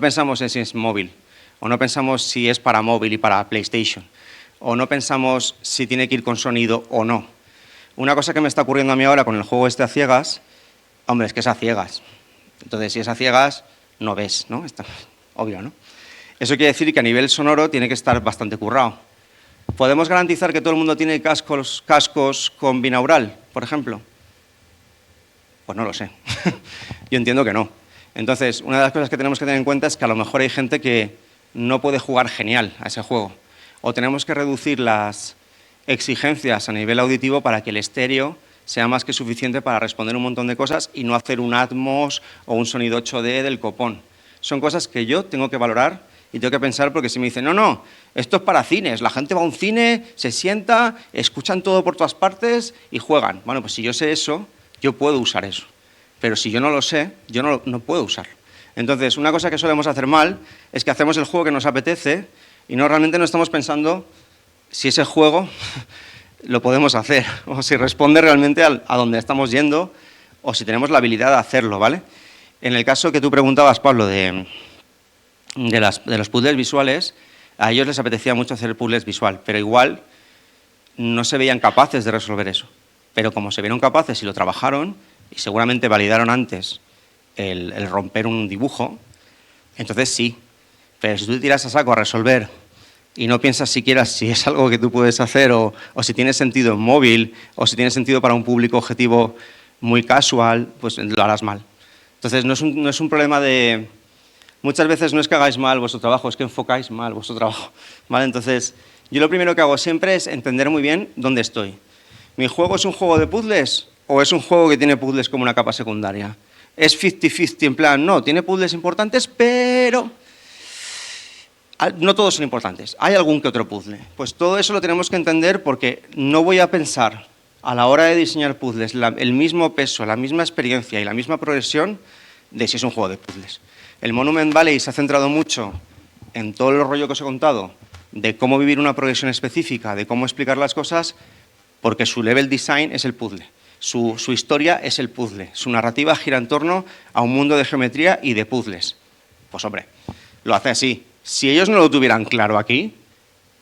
[SPEAKER 2] pensamos en si es móvil, o no pensamos si es para móvil y para PlayStation, o no pensamos si tiene que ir con sonido o no. Una cosa que me está ocurriendo a mí ahora con el juego este a ciegas, hombre, es que es a ciegas. Entonces, si es a ciegas, no ves, ¿no? Está obvio, ¿no? Eso quiere decir que a nivel sonoro tiene que estar bastante currado. ¿Podemos garantizar que todo el mundo tiene cascos con binaural, por ejemplo? Pues no lo sé. Yo entiendo que no. Entonces, una de las cosas que tenemos que tener en cuenta es que a lo mejor hay gente que no puede jugar genial a ese juego. O tenemos que reducir las exigencias a nivel auditivo para que el estéreo sea más que suficiente para responder un montón de cosas y no hacer un Atmos o un sonido 8D del copón. Son cosas que yo tengo que valorar y tengo que pensar, porque si me dicen, no, esto es para cines, la gente va a un cine, se sienta, escuchan todo por todas partes y juegan. Bueno, pues si yo sé eso, yo puedo usar eso. Pero si yo no lo sé, yo no puedo usarlo. Entonces, una cosa que solemos hacer mal es que hacemos el juego que nos apetece y realmente no estamos pensando si ese juego lo podemos hacer, o si responde realmente a donde estamos yendo, o si tenemos la habilidad de hacerlo, ¿vale? En el caso que tú preguntabas, Pablo, de los puzzles visuales, a ellos les apetecía mucho hacer puzzles visual, pero igual no se veían capaces de resolver eso. Pero como se vieron capaces y lo trabajaron, y seguramente validaron antes el romper un dibujo, entonces sí. Pero si tú te tiras a saco a resolver y no piensas siquiera si es algo que tú puedes hacer o si tiene sentido en móvil o si tiene sentido para un público objetivo muy casual, pues lo harás mal. Entonces no es un problema de... Muchas veces no es que hagáis mal vuestro trabajo, es que enfocáis mal vuestro trabajo, ¿vale? Entonces, yo lo primero que hago siempre es entender muy bien dónde estoy. ¿Mi juego es un juego de puzzles o es un juego que tiene puzzles como una capa secundaria? ¿Es 50-50 en plan, no, tiene puzzles importantes, pero no todos son importantes, hay algún que otro puzzle? Pues todo eso lo tenemos que entender, porque no voy a pensar a la hora de diseñar puzzles el mismo peso, la misma experiencia y la misma progresión de si es un juego de puzzles. El Monument Valley se ha centrado mucho en todo el rollo que os he contado de cómo vivir una progresión específica, de cómo explicar las cosas, porque su level design es el puzzle, su historia es el puzzle, su narrativa gira en torno a un mundo de geometría y de puzzles. Pues hombre, lo hace así. Si ellos no lo tuvieran claro aquí,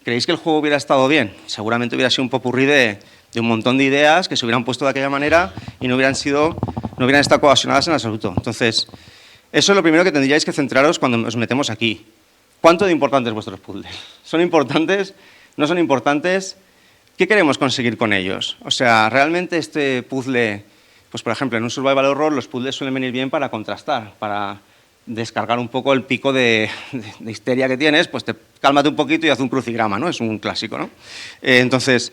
[SPEAKER 2] ¿creéis que el juego hubiera estado bien? Seguramente hubiera sido un popurrí de un montón de ideas que se hubieran puesto de aquella manera y no hubieran estado cohesionadas en absoluto. Entonces, eso es lo primero que tendríais que centraros cuando os metemos aquí. ¿Cuánto de importantes vuestros puzzles? ¿Son importantes? ¿No son importantes? ¿Qué queremos conseguir con ellos? O sea, realmente este puzzle, pues por ejemplo, en un survival horror los puzzles suelen venir bien para contrastar, para descargar un poco el pico de histeria que tienes, pues cálmate un poquito y haz un crucigrama, ¿no? Es un clásico, ¿no? Entonces,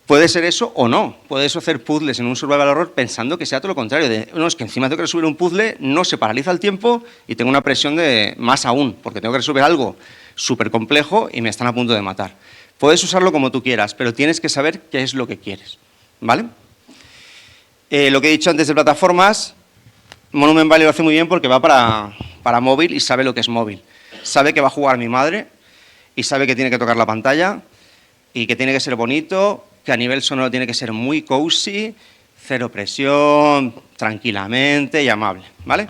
[SPEAKER 2] puede ser eso o no. Puedes hacer puzzles en un survival horror pensando que sea todo lo contrario. No, es que encima tengo que resolver un puzzle, no se paraliza el tiempo y tengo una presión de más aún, porque tengo que resolver algo súper complejo y me están a punto de matar. Puedes usarlo como tú quieras, pero tienes que saber qué es lo que quieres, ¿vale? Lo que he dicho antes de plataformas, Monument Valley lo hace muy bien porque va para móvil y sabe lo que es móvil. Sabe que va a jugar mi madre y sabe que tiene que tocar la pantalla y que tiene que ser bonito, que a nivel sonoro tiene que ser muy cozy, cero presión, tranquilamente y amable, ¿vale?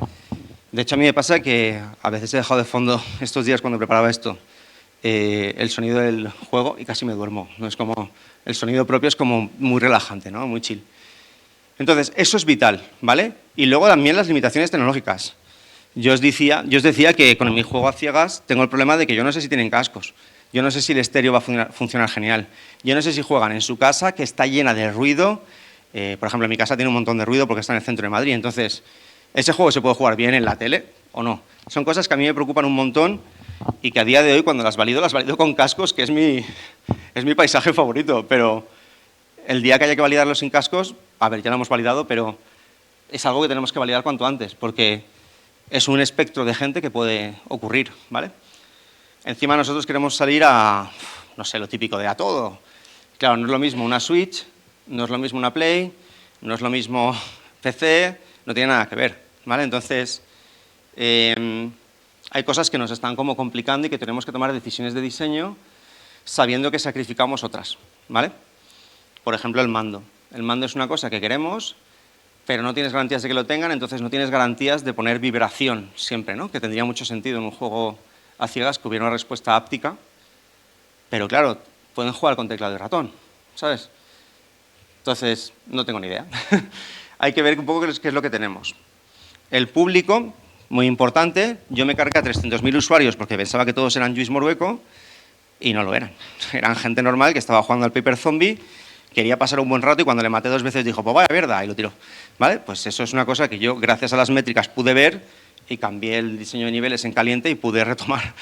[SPEAKER 2] De hecho, a mí me pasa que a veces he dejado de fondo estos días cuando preparaba esto el sonido del juego y casi me duermo. No es como, el sonido propio es como muy relajante, ¿no? Muy chill. Entonces, eso es vital, ¿vale? Y luego también las limitaciones tecnológicas. Yo os decía que con mi juego a ciegas tengo el problema de que yo no sé si tienen cascos. Yo no sé si el estéreo va a funcionar genial. Yo no sé si juegan en su casa, que está llena de ruido. Por ejemplo, en mi casa tiene un montón de ruido porque está en el centro de Madrid. Entonces, ¿ese juego se puede jugar bien en la tele o no? Son cosas que a mí me preocupan un montón y que a día de hoy, cuando las valido con cascos, que es mi paisaje favorito. Pero el día que haya que validarlo sin cascos, a ver, ya lo hemos validado, pero es algo que tenemos que validar cuanto antes, porque es un espectro de gente que puede ocurrir, ¿vale? Encima nosotros queremos salir a, no sé, lo típico de a todo. Claro, no es lo mismo una Switch, no es lo mismo una Play, no es lo mismo PC, no tiene nada que ver, ¿vale? Entonces, hay cosas que nos están como complicando y que tenemos que tomar decisiones de diseño sabiendo que sacrificamos otras, ¿vale? Por ejemplo, el mando. El mando es una cosa que queremos, pero no tienes garantías de que lo tengan, entonces no tienes garantías de poner vibración siempre, ¿no? Que tendría mucho sentido en un juego a ciegas que hubiera una respuesta áptica, pero claro, pueden jugar con teclado y ratón, ¿sabes? Entonces, no tengo ni idea. Hay que ver un poco qué es lo que tenemos. El público, muy importante, yo me cargué a 300.000 usuarios porque pensaba que todos eran Lluís Morueco y no lo eran. Eran gente normal que estaba jugando al Paper Zombie, quería pasar un buen rato y cuando le maté 2 veces dijo, pues vaya mierda, y lo tiró. ¿Vale? Pues eso es una cosa que yo, gracias a las métricas, pude ver y cambié el diseño de niveles en caliente y pude retomar,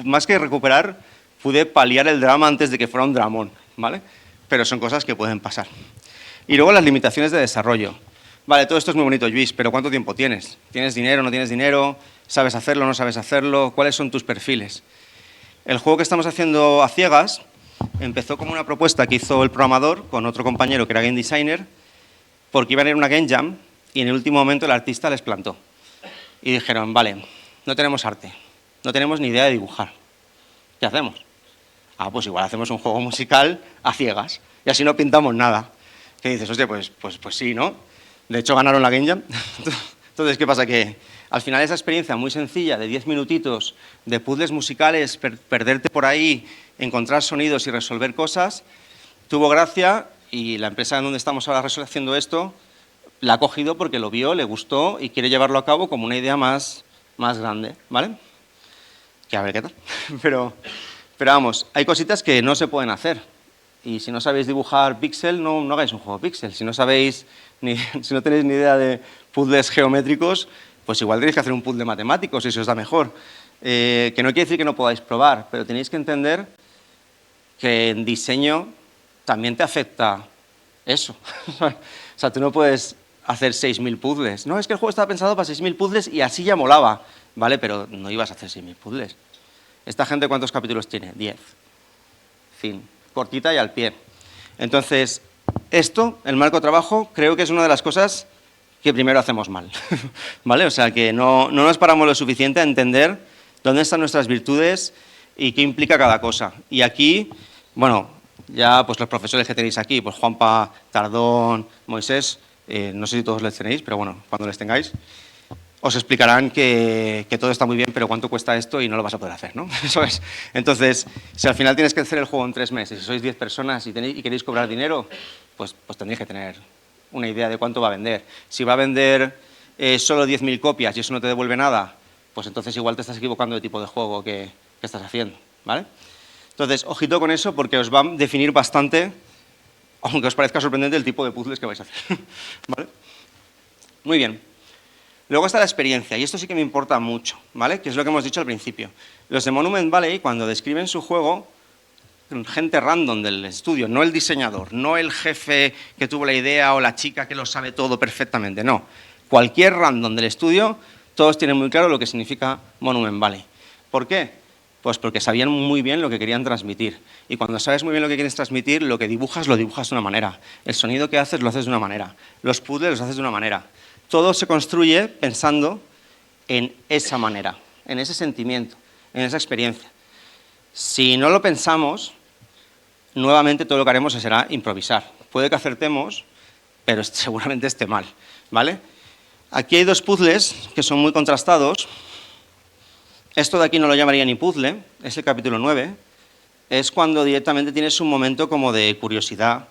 [SPEAKER 2] más que recuperar, pude paliar el drama antes de que fuera un dramón, ¿vale? Pero son cosas que pueden pasar. Y luego las limitaciones de desarrollo. Vale, todo esto es muy bonito, Lluís, pero ¿cuánto tiempo tienes? ¿Tienes dinero, no tienes dinero? ¿Sabes hacerlo, no sabes hacerlo? ¿Cuáles son tus perfiles? El juego que estamos haciendo a ciegas empezó como una propuesta que hizo el programador con otro compañero que era game designer, porque iban a ir a una game jam y en el último momento el artista les plantó. Y dijeron, vale, no tenemos arte, no tenemos ni idea de dibujar. ¿Qué hacemos? Ah, pues igual hacemos un juego musical a ciegas y así no pintamos nada. ¿Qué dices? Hostia, pues sí, ¿no? De hecho, ganaron la game jam. Entonces, ¿qué pasa? Que al final esa experiencia muy sencilla de 10 minutitos de puzzles musicales, perderte por ahí, encontrar sonidos y resolver cosas, tuvo gracia y la empresa en donde estamos ahora haciendo esto la ha cogido porque lo vio, le gustó y quiere llevarlo a cabo como una idea más grande, ¿vale? Que a ver qué tal. Pero vamos, hay cositas que no se pueden hacer. Y si no sabéis dibujar píxel, no hagáis un juego píxel. Si no sabéis, si no tenéis ni idea de puzzles geométricos, pues igual tenéis que hacer un puzzle matemático, si se os da mejor. Que no quiere decir que no podáis probar, pero tenéis que entender que en diseño también te afecta eso. O sea, tú no puedes hacer 6.000 puzzles. No, es que el juego estaba pensado para 6.000 puzzles y así ya molaba. Vale, pero no ibas a hacer 6.000 puzzles. ¿Esta gente cuántos capítulos tiene? 10. Fin. Cortita y al pie. Entonces, esto, el marco de trabajo, creo que es una de las cosas que primero hacemos mal. ¿Vale? O sea, que no nos paramos lo suficiente a entender dónde están nuestras virtudes y qué implica cada cosa. Y aquí, bueno, ya pues los profesores que tenéis aquí, pues Juanpa, Tardón, Moisés, no sé si todos les tenéis, pero bueno, cuando les tengáis, os explicarán que todo está muy bien, pero cuánto cuesta esto y no lo vas a poder hacer, ¿no? Eso es. Entonces, si al final tienes que hacer el juego en 3 meses, si sois 10 personas y queréis cobrar dinero, pues tendréis que tener una idea de cuánto va a vender. Si va a vender solo 10.000 copias y eso no te devuelve nada, pues entonces igual te estás equivocando de tipo de juego que estás haciendo, ¿vale? Entonces, ojito con eso porque os va a definir bastante, aunque os parezca sorprendente, el tipo de puzzles que vais a hacer, ¿vale? Muy bien. Luego está la experiencia, y esto sí que me importa mucho, ¿vale? Que es lo que hemos dicho al principio. Los de Monument Valley, cuando describen su juego, gente random del estudio, no el diseñador, no el jefe que tuvo la idea o la chica que lo sabe todo perfectamente, no. Cualquier random del estudio, todos tienen muy claro lo que significa Monument Valley. ¿Por qué? Pues porque sabían muy bien lo que querían transmitir. Y cuando sabes muy bien lo que quieres transmitir, lo que dibujas, lo dibujas de una manera. El sonido que haces, lo haces de una manera. Los puzzles los haces de una manera. Todo se construye pensando en esa manera, en ese sentimiento, en esa experiencia. Si no lo pensamos, nuevamente todo lo que haremos será improvisar. Puede que acertemos, pero seguramente esté mal, ¿vale? Aquí hay dos puzzles que son muy contrastados. Esto de aquí no lo llamaría ni puzzle, es el capítulo 9. Es cuando directamente tienes un momento como de curiosidad,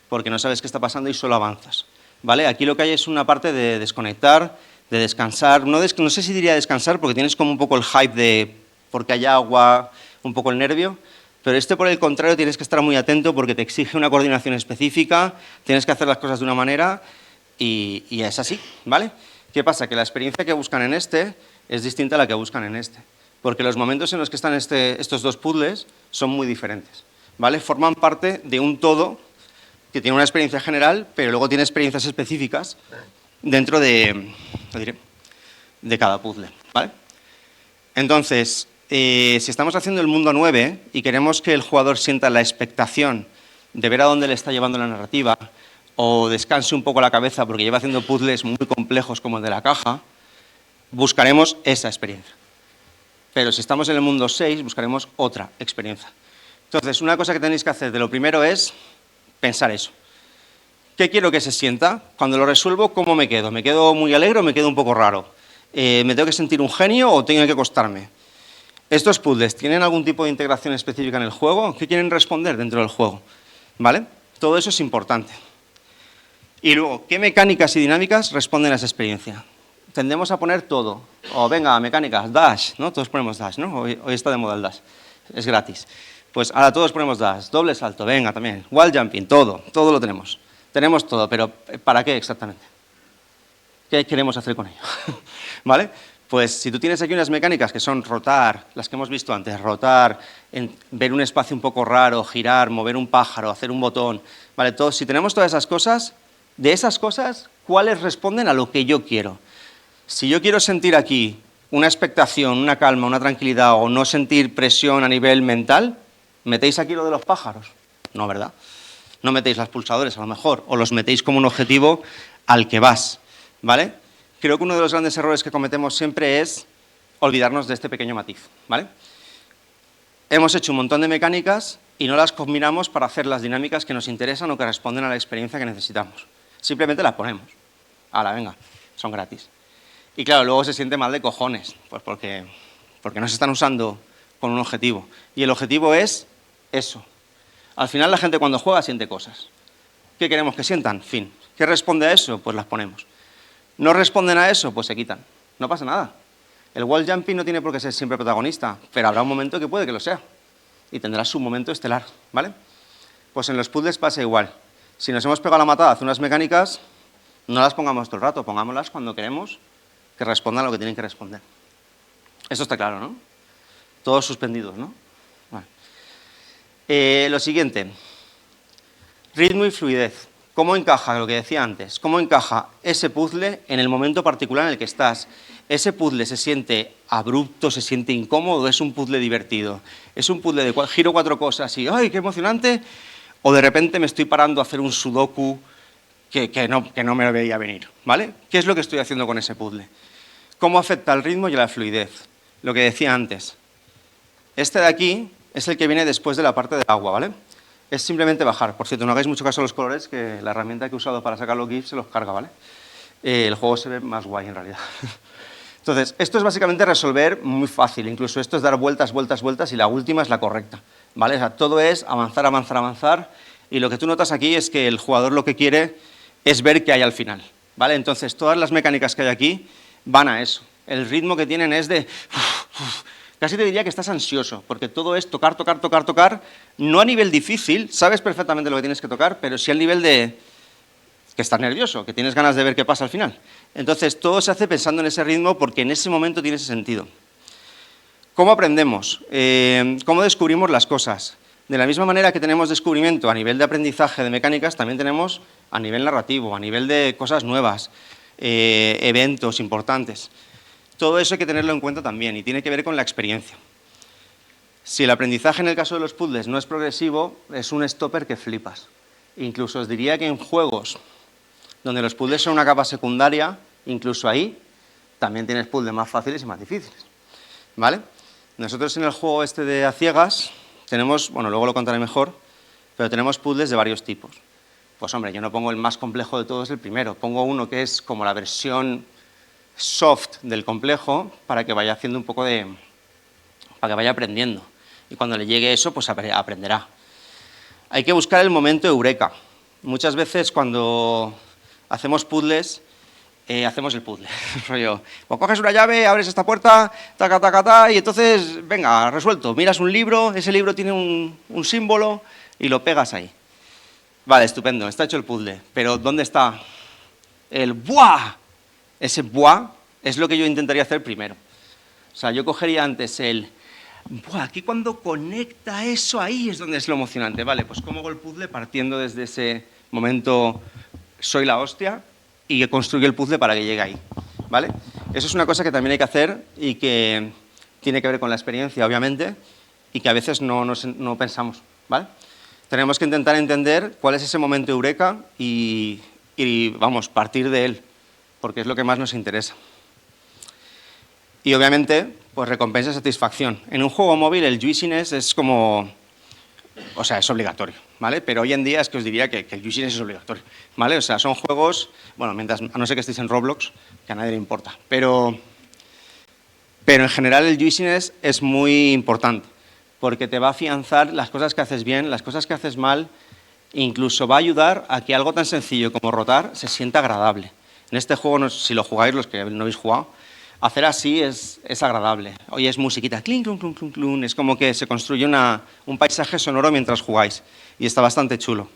[SPEAKER 2] porque no sabes qué está pasando y solo avanzas, ¿vale? Aquí lo que hay es una parte de desconectar, de descansar. No sé si diría descansar, porque tienes como un poco el hype de porque hay agua, un poco el nervio, pero este por el contrario tienes que estar muy atento porque te exige una coordinación específica, tienes que hacer las cosas de una manera y es así, ¿vale? ¿Qué pasa? Que la experiencia que buscan en este es distinta a la que buscan en este, porque los momentos en los que están estos dos puzzles son muy diferentes, ¿vale? Forman parte de un todo que tiene una experiencia general, pero luego tiene experiencias específicas dentro de cada puzzle, ¿vale? Entonces, si estamos haciendo el mundo 9 y queremos que el jugador sienta la expectación de ver a dónde le está llevando la narrativa o descanse un poco la cabeza porque lleva haciendo puzzles muy complejos como el de la caja, buscaremos esa experiencia. Pero si estamos en el mundo 6, buscaremos otra experiencia. Entonces, una cosa que tenéis que hacer de lo primero es pensar eso. ¿Qué quiero que se sienta? Cuando lo resuelvo, ¿cómo me quedo? ¿Me quedo muy alegre o me quedo un poco raro? ¿Me tengo que sentir un genio o tengo que costarme? ¿Estos puzzles tienen algún tipo de integración específica en el juego? ¿Qué quieren responder dentro del juego? ¿Vale? Todo eso es importante. Y luego, ¿qué mecánicas y dinámicas responden a esa experiencia? Tendemos a poner todo. O venga, mecánicas, dash, ¿no? Todos ponemos dash, ¿no? Hoy está de moda el dash. Es gratis. Pues ahora todos ponemos dash, doble salto, venga también, wall jumping, todo lo tenemos. Tenemos todo, pero ¿para qué exactamente? ¿Qué queremos hacer con ello? ¿Vale? Pues si tú tienes aquí unas mecánicas que son rotar, las que hemos visto antes, rotar, ver un espacio un poco raro, girar, mover un pájaro, hacer un botón, ¿vale? Si tenemos todas esas cosas, de esas cosas, ¿cuáles responden a lo que yo quiero? Si yo quiero sentir aquí una expectación, una calma, una tranquilidad o no sentir presión a nivel mental, ¿metéis aquí lo de los pájaros? No, ¿verdad? No metéis los pulsadores a lo mejor, o los metéis como un objetivo al que vas, ¿vale? Creo que uno de los grandes errores que cometemos siempre es olvidarnos de este pequeño matiz, ¿vale? Hemos hecho un montón de mecánicas y no las combinamos para hacer las dinámicas que nos interesan o que responden a la experiencia que necesitamos. Simplemente las ponemos. ¡Hala, venga! Son gratis. Y claro, luego se siente mal de cojones, pues porque no se están usando con un objetivo. Y el objetivo es eso. Al final la gente cuando juega siente cosas. ¿Qué queremos que sientan? Fin. ¿Qué responde a eso? Pues las ponemos. ¿No responden a eso? Pues se quitan. No pasa nada. El wall jumping no tiene por qué ser siempre protagonista, pero habrá un momento que puede que lo sea. Y tendrá su momento estelar, ¿vale? Pues en los puzzles pasa igual. Si nos hemos pegado la matada hace unas mecánicas, no las pongamos todo el rato, pongámoslas cuando queremos que respondan a lo que tienen que responder. Eso está claro, ¿no? Todos suspendidos, ¿no? Vale. Lo siguiente, ritmo y fluidez. ¿Cómo encaja lo que decía antes? ¿Cómo encaja ese puzzle en el momento particular en el que estás? ¿Ese puzzle se siente abrupto, se siente incómodo o es un puzzle divertido? ¿Es un puzzle de giro 4 cosas y ¡ay, qué emocionante! ¿O de repente me estoy parando a hacer un sudoku que no me lo veía venir? ¿Vale? ¿Qué es lo que estoy haciendo con ese puzzle? ¿Cómo afecta al ritmo y a la fluidez? Lo que decía antes. Este de aquí es el que viene después de la parte del agua, ¿vale? Es simplemente bajar. Por cierto, no hagáis mucho caso a los colores, que la herramienta que he usado para sacar los GIFs se los carga, ¿vale? El juego se ve más guay en realidad. Entonces, esto es básicamente resolver muy fácil. Incluso esto es dar vueltas, vueltas, vueltas y la última es la correcta, ¿vale? O sea, todo es avanzar, avanzar, avanzar. Y lo que tú notas aquí es que el jugador lo que quiere es ver qué hay al final, ¿vale? Entonces, todas las mecánicas que hay aquí van a eso. El ritmo que tienen es de... Casi te diría que estás ansioso, porque todo es tocar, tocar, tocar, tocar, no a nivel difícil, sabes perfectamente lo que tienes que tocar, pero sí al nivel de que estás nervioso, que tienes ganas de ver qué pasa al final. Entonces, todo se hace pensando en ese ritmo porque en ese momento tiene ese sentido. ¿Cómo aprendemos? ¿Cómo descubrimos las cosas? De la misma manera que tenemos descubrimiento a nivel de aprendizaje de mecánicas, también tenemos a nivel narrativo, a nivel de cosas nuevas, eventos importantes. Todo eso hay que tenerlo en cuenta también y tiene que ver con la experiencia. Si el aprendizaje en el caso de los puzzles no es progresivo, es un stopper que flipas. Incluso os diría que en juegos donde los puzzles son una capa secundaria, incluso ahí también tienes puzzles más fáciles y más difíciles, ¿vale? Nosotros en el juego este de A Ciegas tenemos, bueno, luego lo contaré mejor, pero tenemos puzzles de varios tipos. Pues hombre, yo no pongo el más complejo de todos el primero, pongo uno que es como la versión soft del complejo para que vaya haciendo un poco de... para que vaya aprendiendo. Y cuando le llegue eso, pues aprenderá. Hay que buscar el momento eureka. Muchas veces cuando hacemos puzzles, hacemos el puzzle. Rollo, pues coges una llave, abres esta puerta, taca, taca, taca, y entonces, venga, resuelto. Miras un libro, ese libro tiene un símbolo y lo pegas ahí. Vale, estupendo, está hecho el puzzle. Pero ¿dónde está el ¡buah! Ese ¡buah! Es lo que yo intentaría hacer primero. O sea, yo cogería antes el ¡buah! Aquí cuando conecta eso, ahí es donde es lo emocionante. Vale, pues ¿cómo hago el puzzle? Partiendo desde ese momento soy la hostia y que construyo el puzzle para que llegue ahí, ¿vale? Eso es una cosa que también hay que hacer y que tiene que ver con la experiencia, obviamente, y que a veces no pensamos, ¿vale? Tenemos que intentar entender cuál es ese momento eureka y vamos, partir de él, porque es lo que más nos interesa. Y obviamente, pues recompensa y satisfacción. En un juego móvil el juiciness es como... o sea, es obligatorio, ¿vale? Pero hoy en día es que os diría que el juiciness es obligatorio, ¿vale? O sea, son juegos, bueno, mientras, a no ser que estéis en Roblox, que a nadie le importa, pero en general el juiciness es muy importante, porque te va a afianzar las cosas que haces bien, las cosas que haces mal, incluso va a ayudar a que algo tan sencillo como rotar se sienta agradable. En este juego, si lo jugáis, los que no habéis jugado, hacer así es agradable. Hoy es musiquita, clink, clun, clun, clun, clun. Es como que se construye un paisaje sonoro mientras jugáis y está bastante chulo.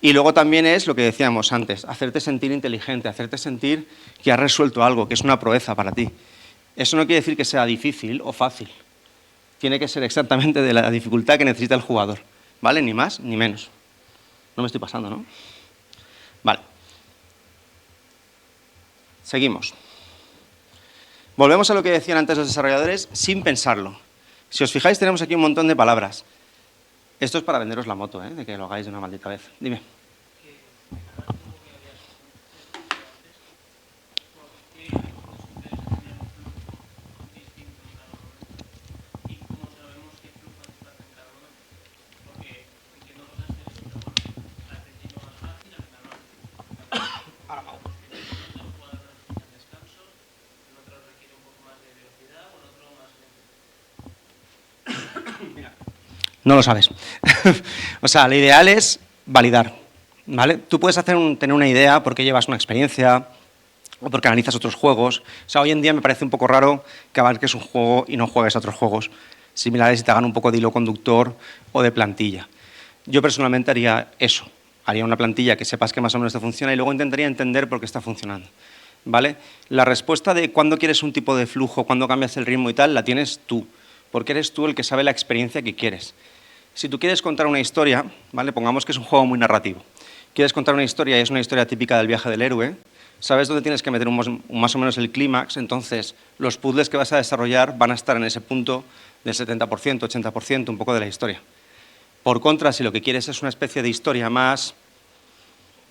[SPEAKER 2] Y luego también es lo que decíamos antes, hacerte sentir inteligente, hacerte sentir que has resuelto algo, que es una proeza para ti. Eso no quiere decir que sea difícil o fácil. Tiene que ser exactamente de la dificultad que necesita el jugador, ¿vale? Ni más ni menos. No me estoy pasando, ¿no? Vale. Seguimos. Volvemos a lo que decían antes los desarrolladores sin pensarlo. Si os fijáis, tenemos aquí un montón de palabras. Esto es para venderos la moto, de que lo hagáis de una maldita vez. Dime. No lo sabes. O sea, lo ideal es validar, ¿vale? Tú puedes tener una idea porque llevas una experiencia o porque analizas otros juegos. O sea, hoy en día me parece un poco raro que abarques un juego y no juegues a otros juegos similares y te hagan un poco de hilo conductor o de plantilla. Yo personalmente haría eso. Haría una plantilla que sepas que más o menos te funciona y luego intentaría entender por qué está funcionando, ¿vale? La respuesta de cuándo quieres un tipo de flujo, cuándo cambias el ritmo y tal, la tienes tú, porque eres tú el que sabe la experiencia que quieres. Si tú quieres contar una historia, ¿vale? Pongamos que es un juego muy narrativo. Quieres contar una historia y es una historia típica del viaje del héroe, sabes dónde tienes que meter más o menos el clímax, entonces los puzzles que vas a desarrollar van a estar en ese punto del 70%, 80%, un poco de la historia. Por contra, si lo que quieres es una especie de historia más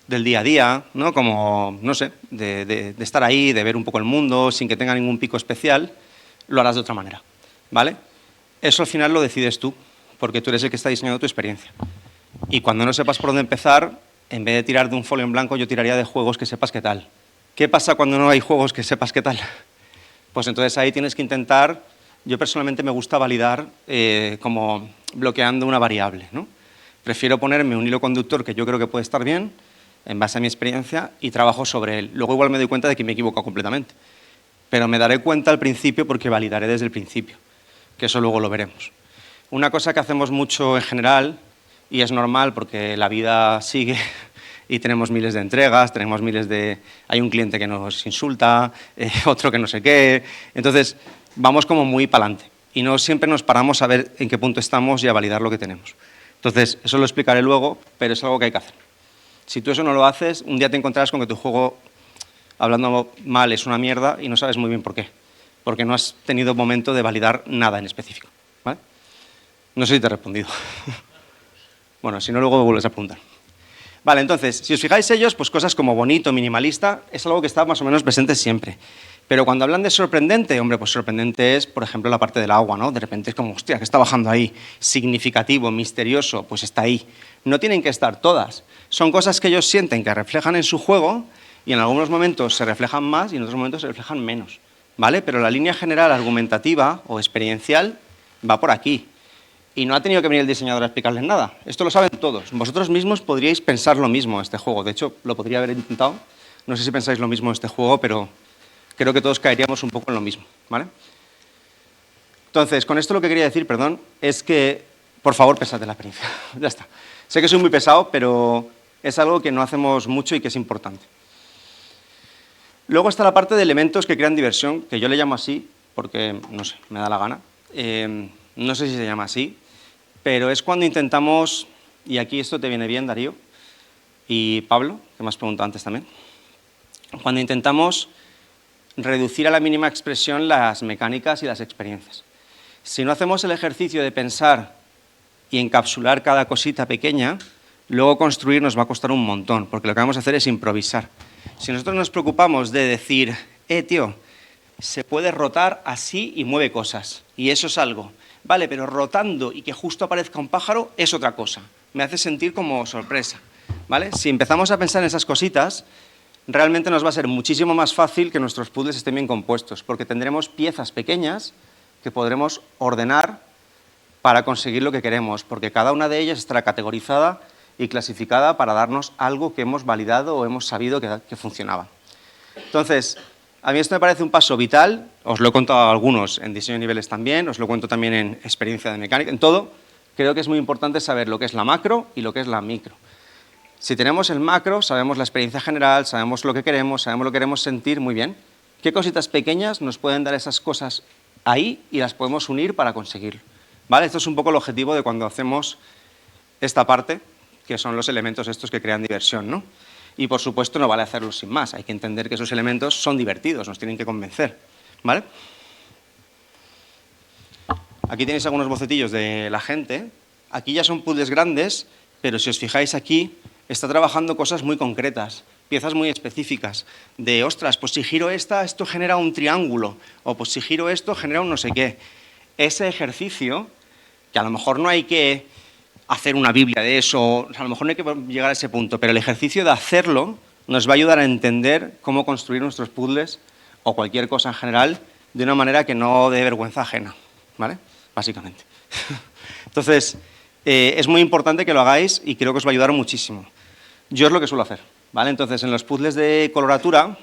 [SPEAKER 2] del día a día, ¿no? Como, no sé, de estar ahí, de ver un poco el mundo sin que tenga ningún pico especial, lo harás de otra manera, ¿vale? Eso al final lo decides tú, porque tú eres el que está diseñando tu experiencia. Y cuando no sepas por dónde empezar, en vez de tirar de un folio en blanco, yo tiraría de juegos que sepas qué tal. ¿Qué pasa cuando no hay juegos que sepas qué tal? Pues entonces ahí tienes que intentar, yo personalmente me gusta validar como bloqueando una variable, ¿no? Prefiero ponerme un hilo conductor que yo creo que puede estar bien, en base a mi experiencia, y trabajo sobre él. Luego igual me doy cuenta de que me he equivocado completamente. Pero me daré cuenta al principio porque validaré desde el principio, que eso luego lo veremos. Una cosa que hacemos mucho en general, y es normal porque la vida sigue y tenemos miles de entregas, tenemos miles de... Hay un cliente que nos insulta, otro que no sé qué, entonces vamos como muy para adelante, y no siempre nos paramos a ver en qué punto estamos y a validar lo que tenemos. Entonces, eso lo explicaré luego, pero es algo que hay que hacer. Si tú eso no lo haces, un día te encontrarás con que tu juego, hablando mal, es una mierda y no sabes muy bien por qué. Porque no has tenido momento de validar nada en específico. ¿Vale? No sé si te he respondido. Bueno, si no, luego me vuelves a preguntar. Vale, entonces, si os fijáis ellos, pues cosas como bonito, minimalista, es algo que está más o menos presente siempre. Pero cuando hablan de sorprendente, hombre, pues sorprendente es, por ejemplo, la parte del agua, ¿no? De repente es como, hostia, ¿qué está bajando ahí? Significativo, misterioso, pues está ahí. No tienen que estar todas. Son cosas que ellos sienten que reflejan en su juego y en algunos momentos se reflejan más y en otros momentos se reflejan menos, ¿vale? Pero la línea general argumentativa o experiencial va por aquí. Y no ha tenido que venir el diseñador a explicarles nada. Esto lo saben todos. Vosotros mismos podríais pensar lo mismo en este juego. De hecho, lo podría haber intentado. No sé si pensáis lo mismo en este juego, pero creo que todos caeríamos un poco en lo mismo, ¿vale? Entonces, con esto lo que quería decir, perdón, es que, por favor, pensad en la experiencia. Ya está. Sé que soy muy pesado, pero es algo que no hacemos mucho y que es importante. Luego está la parte de elementos que crean diversión, que yo le llamo así, porque, no sé, me da la gana. No sé si se llama así, pero es cuando intentamos, y aquí esto te viene bien, Darío, y Pablo, que me has preguntado antes también, cuando intentamos reducir a la mínima expresión las mecánicas y las experiencias. Si no hacemos el ejercicio de pensar y encapsular cada cosita pequeña, luego construir nos va a costar un montón, porque lo que vamos a hacer es improvisar. Si nosotros nos preocupamos de decir, tío, se puede rotar así y mueve cosas, y eso es algo. Vale, pero rotando y que justo aparezca un pájaro es otra cosa. Me hace sentir como sorpresa, ¿vale? Si empezamos a pensar en esas cositas, realmente nos va a ser muchísimo más fácil que nuestros puzzles estén bien compuestos, porque tendremos piezas pequeñas que podremos ordenar para conseguir lo que queremos, porque cada una de ellas estará categorizada y clasificada para darnos algo que hemos validado o hemos sabido que funcionaba. Entonces, a mí esto me parece un paso vital, os lo he contado a algunos en diseño de niveles también, os lo cuento también en experiencia de mecánica, en todo. Creo que es muy importante saber lo que es la macro y lo que es la micro. Si tenemos el macro, sabemos la experiencia general, sabemos lo que queremos sentir muy bien. ¿Qué cositas pequeñas nos pueden dar esas cosas ahí y las podemos unir para conseguirlo? ¿Vale? Esto es un poco el objetivo de cuando hacemos esta parte, que son los elementos estos que crean diversión, ¿no? Y, por supuesto, no vale hacerlos sin más. Hay que entender que esos elementos son divertidos, nos tienen que convencer, ¿vale? Aquí tenéis algunos bocetillos de la gente. Aquí ya son puzzles grandes, pero si os fijáis aquí, está trabajando cosas muy concretas, piezas muy específicas, de, ostras, pues si giro esto genera un triángulo, o pues si giro esto, genera un no sé qué. Ese ejercicio, que a lo mejor no hay que hacer una Biblia de eso, a lo mejor no hay que llegar a ese punto, pero el ejercicio de hacerlo nos va a ayudar a entender cómo construir nuestros puzzles o cualquier cosa en general de una manera que no dé vergüenza ajena, ¿vale? Básicamente. Entonces, es muy importante que lo hagáis y creo que os va a ayudar muchísimo. Yo es lo que suelo hacer, ¿vale? Entonces, en los puzzles de coloratura,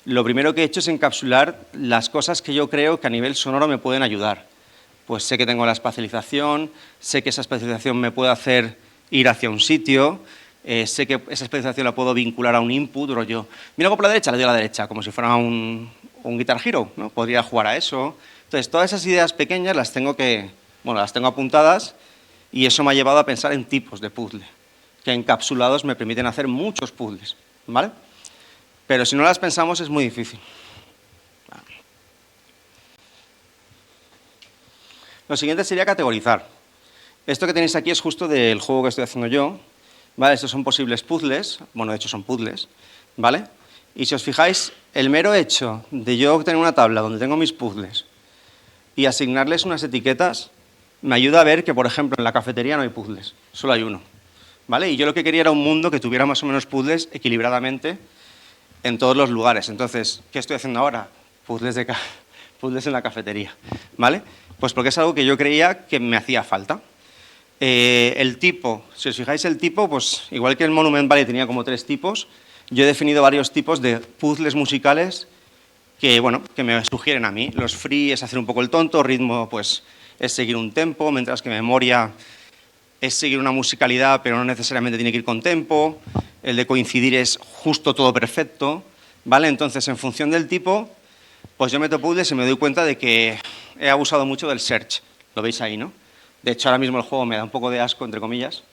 [SPEAKER 2] lo primero que he hecho es encapsular las cosas que yo creo que a nivel sonoro me pueden ayudar. Pues sé que tengo la espacialización, sé que esa espacialización me puede hacer ir hacia un sitio, sé que esa espacialización la puedo vincular a un input, rollo, mira por la derecha, le doy a la derecha, como si fuera un Guitar Hero, ¿no? Podría jugar a eso. Entonces, todas esas ideas pequeñas las tengo apuntadas y eso me ha llevado a pensar en tipos de puzzle, que encapsulados me permiten hacer muchos puzzles, ¿vale? Pero si no las pensamos es muy difícil. Lo siguiente sería categorizar. Esto que tenéis aquí es justo del juego que estoy haciendo yo, ¿vale? Estos son posibles puzzles, bueno, de hecho son puzzles, ¿vale? Y si os fijáis, el mero hecho de yo tener una tabla donde tengo mis puzzles y asignarles unas etiquetas, me ayuda a ver que, por ejemplo, en la cafetería no hay puzzles, solo hay uno, ¿vale? Y yo lo que quería era un mundo que tuviera más o menos puzzles equilibradamente en todos los lugares. Entonces, ¿qué estoy haciendo ahora? Puzzles en la cafetería, ¿vale? Pues porque es algo que yo creía que me hacía falta. El tipo, si os fijáis el tipo, pues igual que el Monument Valley tenía como 3 tipos, yo he definido varios tipos de puzzles musicales que, bueno, que me sugieren a mí. Los free es hacer un poco el tonto, ritmo pues es seguir un tempo, mientras que memoria es seguir una musicalidad pero no necesariamente tiene que ir con tempo, el de coincidir es justo todo perfecto, ¿vale? Entonces, en función del tipo, pues yo meto puzzles y me doy cuenta de que he abusado mucho del search, lo veis ahí, ¿no? De hecho, ahora mismo el juego me da un poco de asco, entre comillas,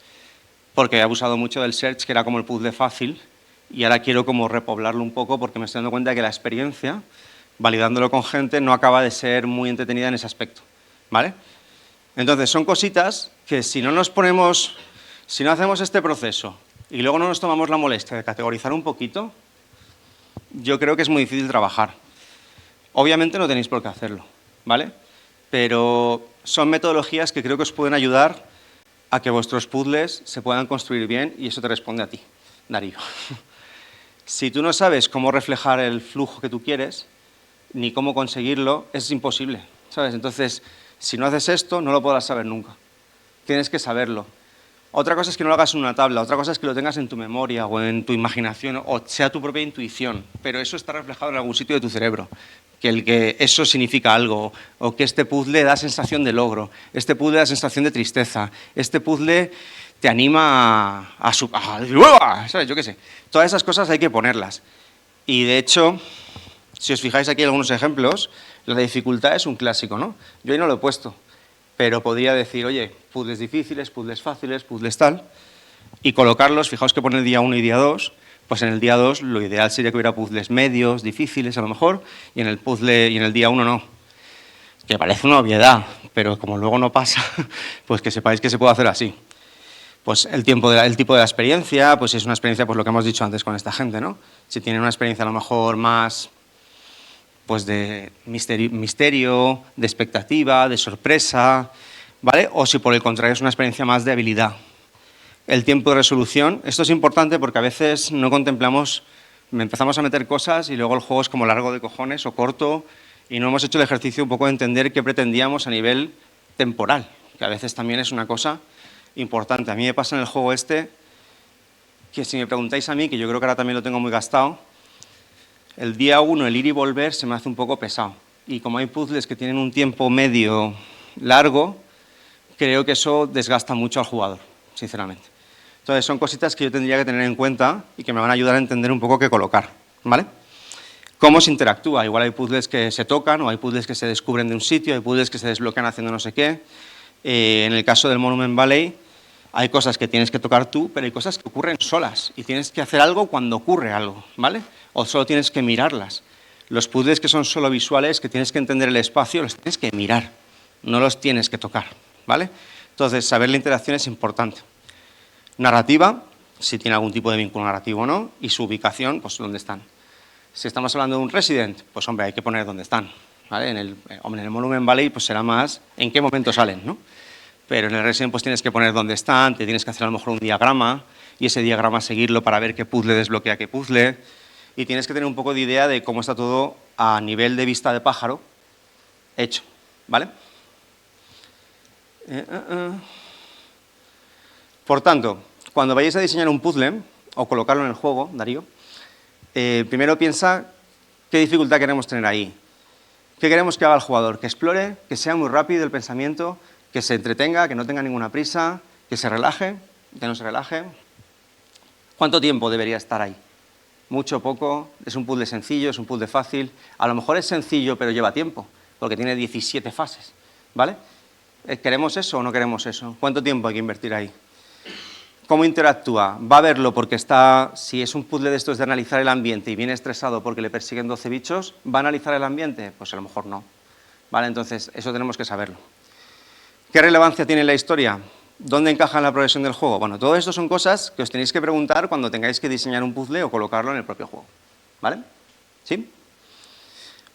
[SPEAKER 2] porque he abusado mucho del search, que era como el puzzle fácil, y ahora quiero como repoblarlo un poco porque me estoy dando cuenta de que la experiencia, validándolo con gente, no acaba de ser muy entretenida en ese aspecto, ¿vale? Entonces, son cositas que si no nos ponemos, si no hacemos este proceso y luego no nos tomamos la molestia de categorizar un poquito, yo creo que es muy difícil trabajar. Obviamente no tenéis por qué hacerlo, ¿vale? Pero son metodologías que creo que os pueden ayudar a que vuestros puzzles se puedan construir bien, y eso te responde a ti, Darío. Si tú no sabes cómo reflejar el flujo que tú quieres, ni cómo conseguirlo, es imposible, ¿sabes? Entonces, si no haces esto, no lo podrás saber nunca. Tienes que saberlo. Otra cosa es que no lo hagas en una tabla, otra cosa es que lo tengas en tu memoria o en tu imaginación, o sea tu propia intuición, pero eso está reflejado en algún sitio de tu cerebro, que eso significa algo, o que este puzzle da sensación de logro, este puzzle da sensación de tristeza, este puzzle te anima a ¿sabes? Yo qué sé. Todas esas cosas hay que ponerlas. Y de hecho, si os fijáis aquí en algunos ejemplos, la dificultad es un clásico, ¿no? Yo ahí no lo he puesto, pero podría decir, oye, puzzles difíciles, puzzles fáciles, puzzles tal, y colocarlos, fijaos que pone el día 1 y día 2, pues en el día 2 lo ideal sería que hubiera puzzles medios, difíciles a lo mejor, y en el día 1 no. Que parece una obviedad, pero como luego no pasa, pues que sepáis que se puede hacer así. Pues el tipo de la experiencia, pues es una experiencia, pues lo que hemos dicho antes con esta gente, ¿no? Si tienen una experiencia a lo mejor más, pues de misterio, de expectativa, de sorpresa, ¿vale? O si por el contrario es una experiencia más de habilidad. El tiempo de resolución, esto es importante porque a veces no contemplamos, empezamos a meter cosas y luego el juego es como largo de cojones o corto, y no hemos hecho el ejercicio un poco de entender qué pretendíamos a nivel temporal, que a veces también es una cosa importante. A mí me pasa en el juego este, que si me preguntáis a mí, que yo creo que ahora también lo tengo muy gastado, el día 1, el ir y volver, se me hace un poco pesado. Y como hay puzzles que tienen un tiempo medio largo, creo que eso desgasta mucho al jugador, sinceramente. Entonces son cositas que yo tendría que tener en cuenta y que me van a ayudar a entender un poco qué colocar, ¿vale? ¿Cómo se interactúa? Igual hay puzzles que se tocan, o hay puzzles que se descubren de un sitio, hay puzzles que se desbloquean haciendo no sé qué. En el caso del Monument Valley, hay cosas que tienes que tocar tú, pero hay cosas que ocurren solas, y tienes que hacer algo cuando ocurre algo, ¿vale? O solo tienes que mirarlas. Los puzzles que son solo visuales, que tienes que entender el espacio, los tienes que mirar, no los tienes que tocar, ¿vale? Entonces, saber la interacción es importante. Narrativa, si tiene algún tipo de vínculo narrativo o no, y su ubicación, pues dónde están. Si estamos hablando de un Resident, pues hombre, hay que poner dónde están, ¿vale? En el Monument Valley pues será más en qué momento salen, ¿no? Pero en el Resident pues tienes que poner dónde están, te tienes que hacer a lo mejor un diagrama, y ese diagrama seguirlo para ver qué puzzle desbloquea qué puzzle, y tienes que tener un poco de idea de cómo está todo a nivel de vista de pájaro hecho, ¿vale? Por tanto, cuando vayáis a diseñar un puzzle o colocarlo en el juego, Darío, primero piensa qué dificultad queremos tener ahí. ¿Qué queremos que haga el jugador? Que explore, que sea muy rápido el pensamiento, que se entretenga, que no tenga ninguna prisa, que se relaje, que no se relaje. ¿Cuánto tiempo debería estar ahí? ¿Mucho, poco? ¿Es un puzzle sencillo? ¿Es un puzzle fácil? A lo mejor es sencillo, pero lleva tiempo, porque tiene 17 fases, ¿vale? ¿Queremos eso o no queremos eso? ¿Cuánto tiempo hay que invertir ahí? ¿Cómo interactúa? ¿Va a verlo porque está, si es un puzzle de estos de analizar el ambiente y viene estresado porque le persiguen 12 bichos, ¿va a analizar el ambiente? Pues a lo mejor no, ¿vale? Entonces, eso tenemos que saberlo. ¿Qué relevancia tiene la historia? ¿Dónde encaja en la progresión del juego? Bueno, todo esto son cosas que os tenéis que preguntar cuando tengáis que diseñar un puzzle o colocarlo en el propio juego, ¿vale? ¿Sí?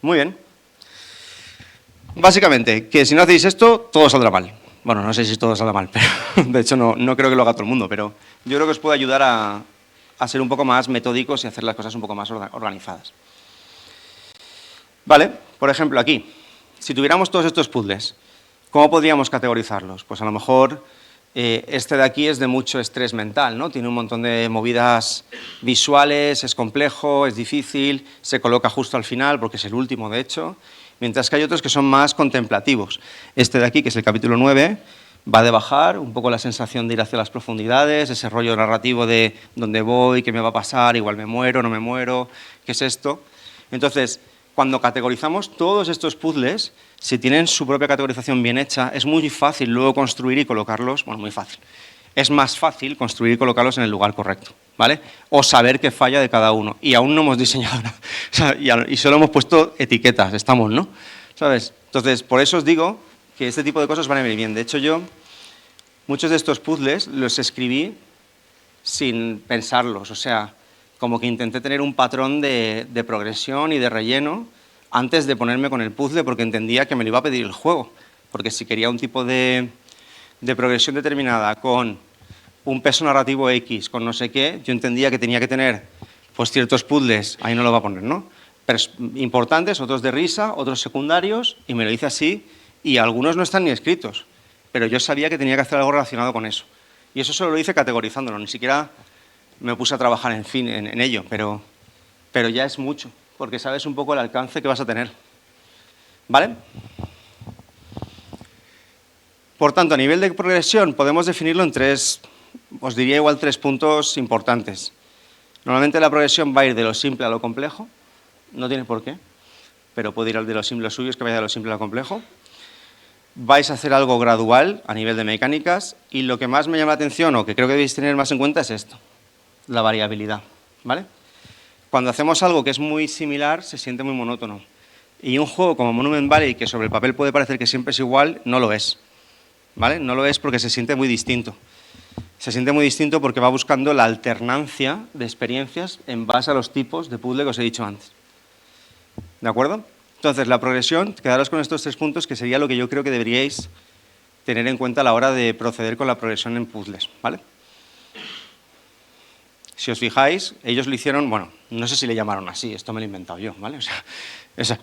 [SPEAKER 2] Muy bien. Básicamente, que si no hacéis esto, todo saldrá mal. Bueno, no sé si todo saldrá mal, pero de hecho no creo que lo haga todo el mundo, pero yo creo que os puede ayudar a ser un poco más metódicos y hacer las cosas un poco más organizadas. Vale, por ejemplo, aquí, si tuviéramos todos estos puzzles, ¿cómo podríamos categorizarlos? Pues a lo mejor este de aquí es de mucho estrés mental, ¿no? Tiene un montón de movidas visuales, es complejo, es difícil, se coloca justo al final porque es el último, de hecho, mientras que hay otros que son más contemplativos. Este de aquí, que es el capítulo 9, va de bajar, un poco la sensación de ir hacia las profundidades, ese rollo narrativo de dónde voy, qué me va a pasar, igual me muero, no me muero, qué es esto. Entonces, Cuando categorizamos todos estos puzzles, si tienen su propia categorización bien hecha, es muy fácil luego construir y colocarlos, bueno, muy fácil. Es más fácil construir y colocarlos en el lugar correcto, ¿vale? O saber qué falla de cada uno. Y aún no hemos diseñado nada. O sea, y solo hemos puesto etiquetas, estamos, ¿no? ¿Sabes? Entonces, por eso os digo que este tipo de cosas van a venir bien. De hecho, yo, muchos de estos puzzles los escribí sin pensarlos, o sea, como que intenté tener un patrón de progresión y de relleno antes de ponerme con el puzzle porque entendía que me lo iba a pedir el juego. Porque si quería un tipo de progresión determinada con un peso narrativo X, con no sé qué, yo entendía que tenía que tener pues, ciertos puzzles, ahí no lo va a poner, ¿no? Pero importantes, otros de risa, otros secundarios, y me lo dice así, y algunos no están ni escritos. Pero yo sabía que tenía que hacer algo relacionado con eso. Y eso solo lo hice categorizándolo, ni siquiera me puse a trabajar en ello, pero ya es mucho, porque sabes un poco el alcance que vas a tener. ¿Vale? Por tanto, a nivel de progresión podemos definirlo en tres, os diría igual 3 puntos importantes. Normalmente la progresión va a ir de lo simple a lo complejo, no tiene por qué, pero puede ir de lo simple, lo suyo es que vaya de lo simple a lo complejo. Vais a hacer algo gradual a nivel de mecánicas y lo que más me llama la atención o que creo que debéis tener más en cuenta es esto, la variabilidad, ¿vale? Cuando hacemos algo que es muy similar se siente muy monótono y un juego como Monument Valley, que sobre el papel puede parecer que siempre es igual, no lo es, ¿vale? No lo es porque se siente muy distinto. Se siente muy distinto porque va buscando la alternancia de experiencias en base a los tipos de puzzle que os he dicho antes. ¿De acuerdo? Entonces, la progresión, quedaros con estos 3 puntos, que sería lo que yo creo que deberíais tener en cuenta a la hora de proceder con la progresión en puzzles, ¿vale? Si os fijáis, ellos lo hicieron, bueno, no sé si le llamaron así, esto me lo he inventado yo, ¿vale? O sea,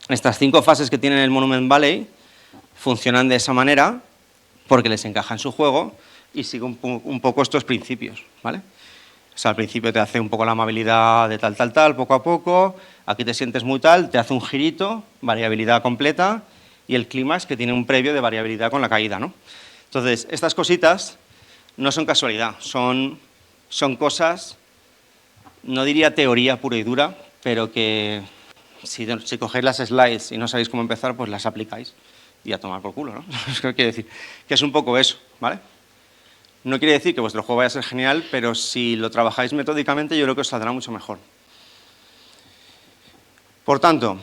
[SPEAKER 2] estas 5 fases que tienen el Monument Valley funcionan de esa manera porque les encaja en su juego y sigue un poco estos principios, ¿vale? O sea, al principio te hace un poco la amabilidad de tal, poco a poco, aquí te sientes muy tal, te hace un girito, variabilidad completa, y el clímax que tiene un previo de variabilidad con la caída, ¿no? Entonces, estas cositas no son casualidad, son cosas, no diría teoría pura y dura, pero que si cogéis las slides y no sabéis cómo empezar, pues las aplicáis y a tomar por culo, ¿no? Quiere decir que es un poco eso, ¿vale? No quiere decir que vuestro juego vaya a ser genial, pero si lo trabajáis metódicamente yo creo que os saldrá mucho mejor. Por tanto,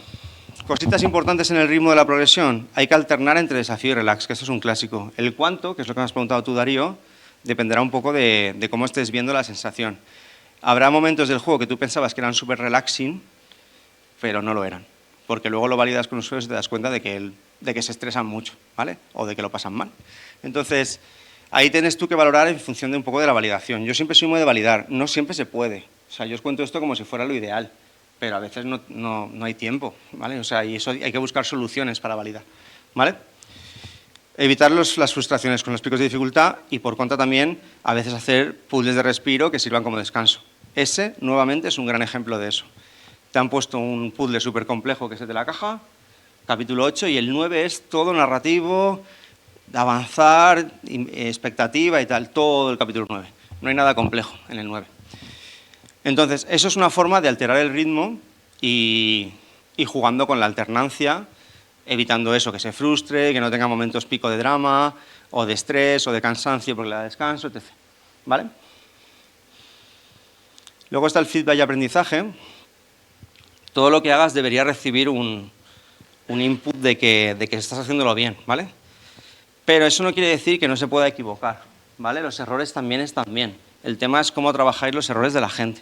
[SPEAKER 2] cositas importantes en el ritmo de la progresión. Hay que alternar entre desafío y relax, que esto es un clásico. El cuánto, que es lo que me has preguntado tú, Darío, dependerá un poco de cómo estés viendo la sensación. Habrá momentos del juego que tú pensabas que eran súper relaxing, pero no lo eran. Porque luego lo validas con usuarios y te das cuenta de que se estresan mucho, ¿vale? O de que lo pasan mal. Entonces, ahí tienes tú que valorar en función de un poco de la validación. Yo siempre soy muy de validar, no siempre se puede. O sea, yo os cuento esto como si fuera lo ideal, pero a veces no hay tiempo, ¿vale? O sea, y eso hay que buscar soluciones para validar, ¿vale? Evitar las frustraciones con los picos de dificultad y, por contra, también a veces hacer puzzles de respiro que sirvan como descanso. Ese, nuevamente, es un gran ejemplo de eso. Te han puesto un puzzle súper complejo que es el de la caja, capítulo 8, y el 9 es todo narrativo, de avanzar, expectativa y tal, todo el capítulo 9. No hay nada complejo en el 9. Entonces, eso es una forma de alterar el ritmo y jugando con la alternancia, evitando eso, que se frustre, que no tenga momentos pico de drama, o de estrés, o de cansancio porque le da descanso, etc. ¿Vale? Luego está el feedback y aprendizaje. Todo lo que hagas debería recibir un input de que estás haciéndolo bien, ¿vale? Pero eso no quiere decir que no se pueda equivocar, ¿vale? Los errores también están bien. El tema es cómo trabajáis los errores de la gente.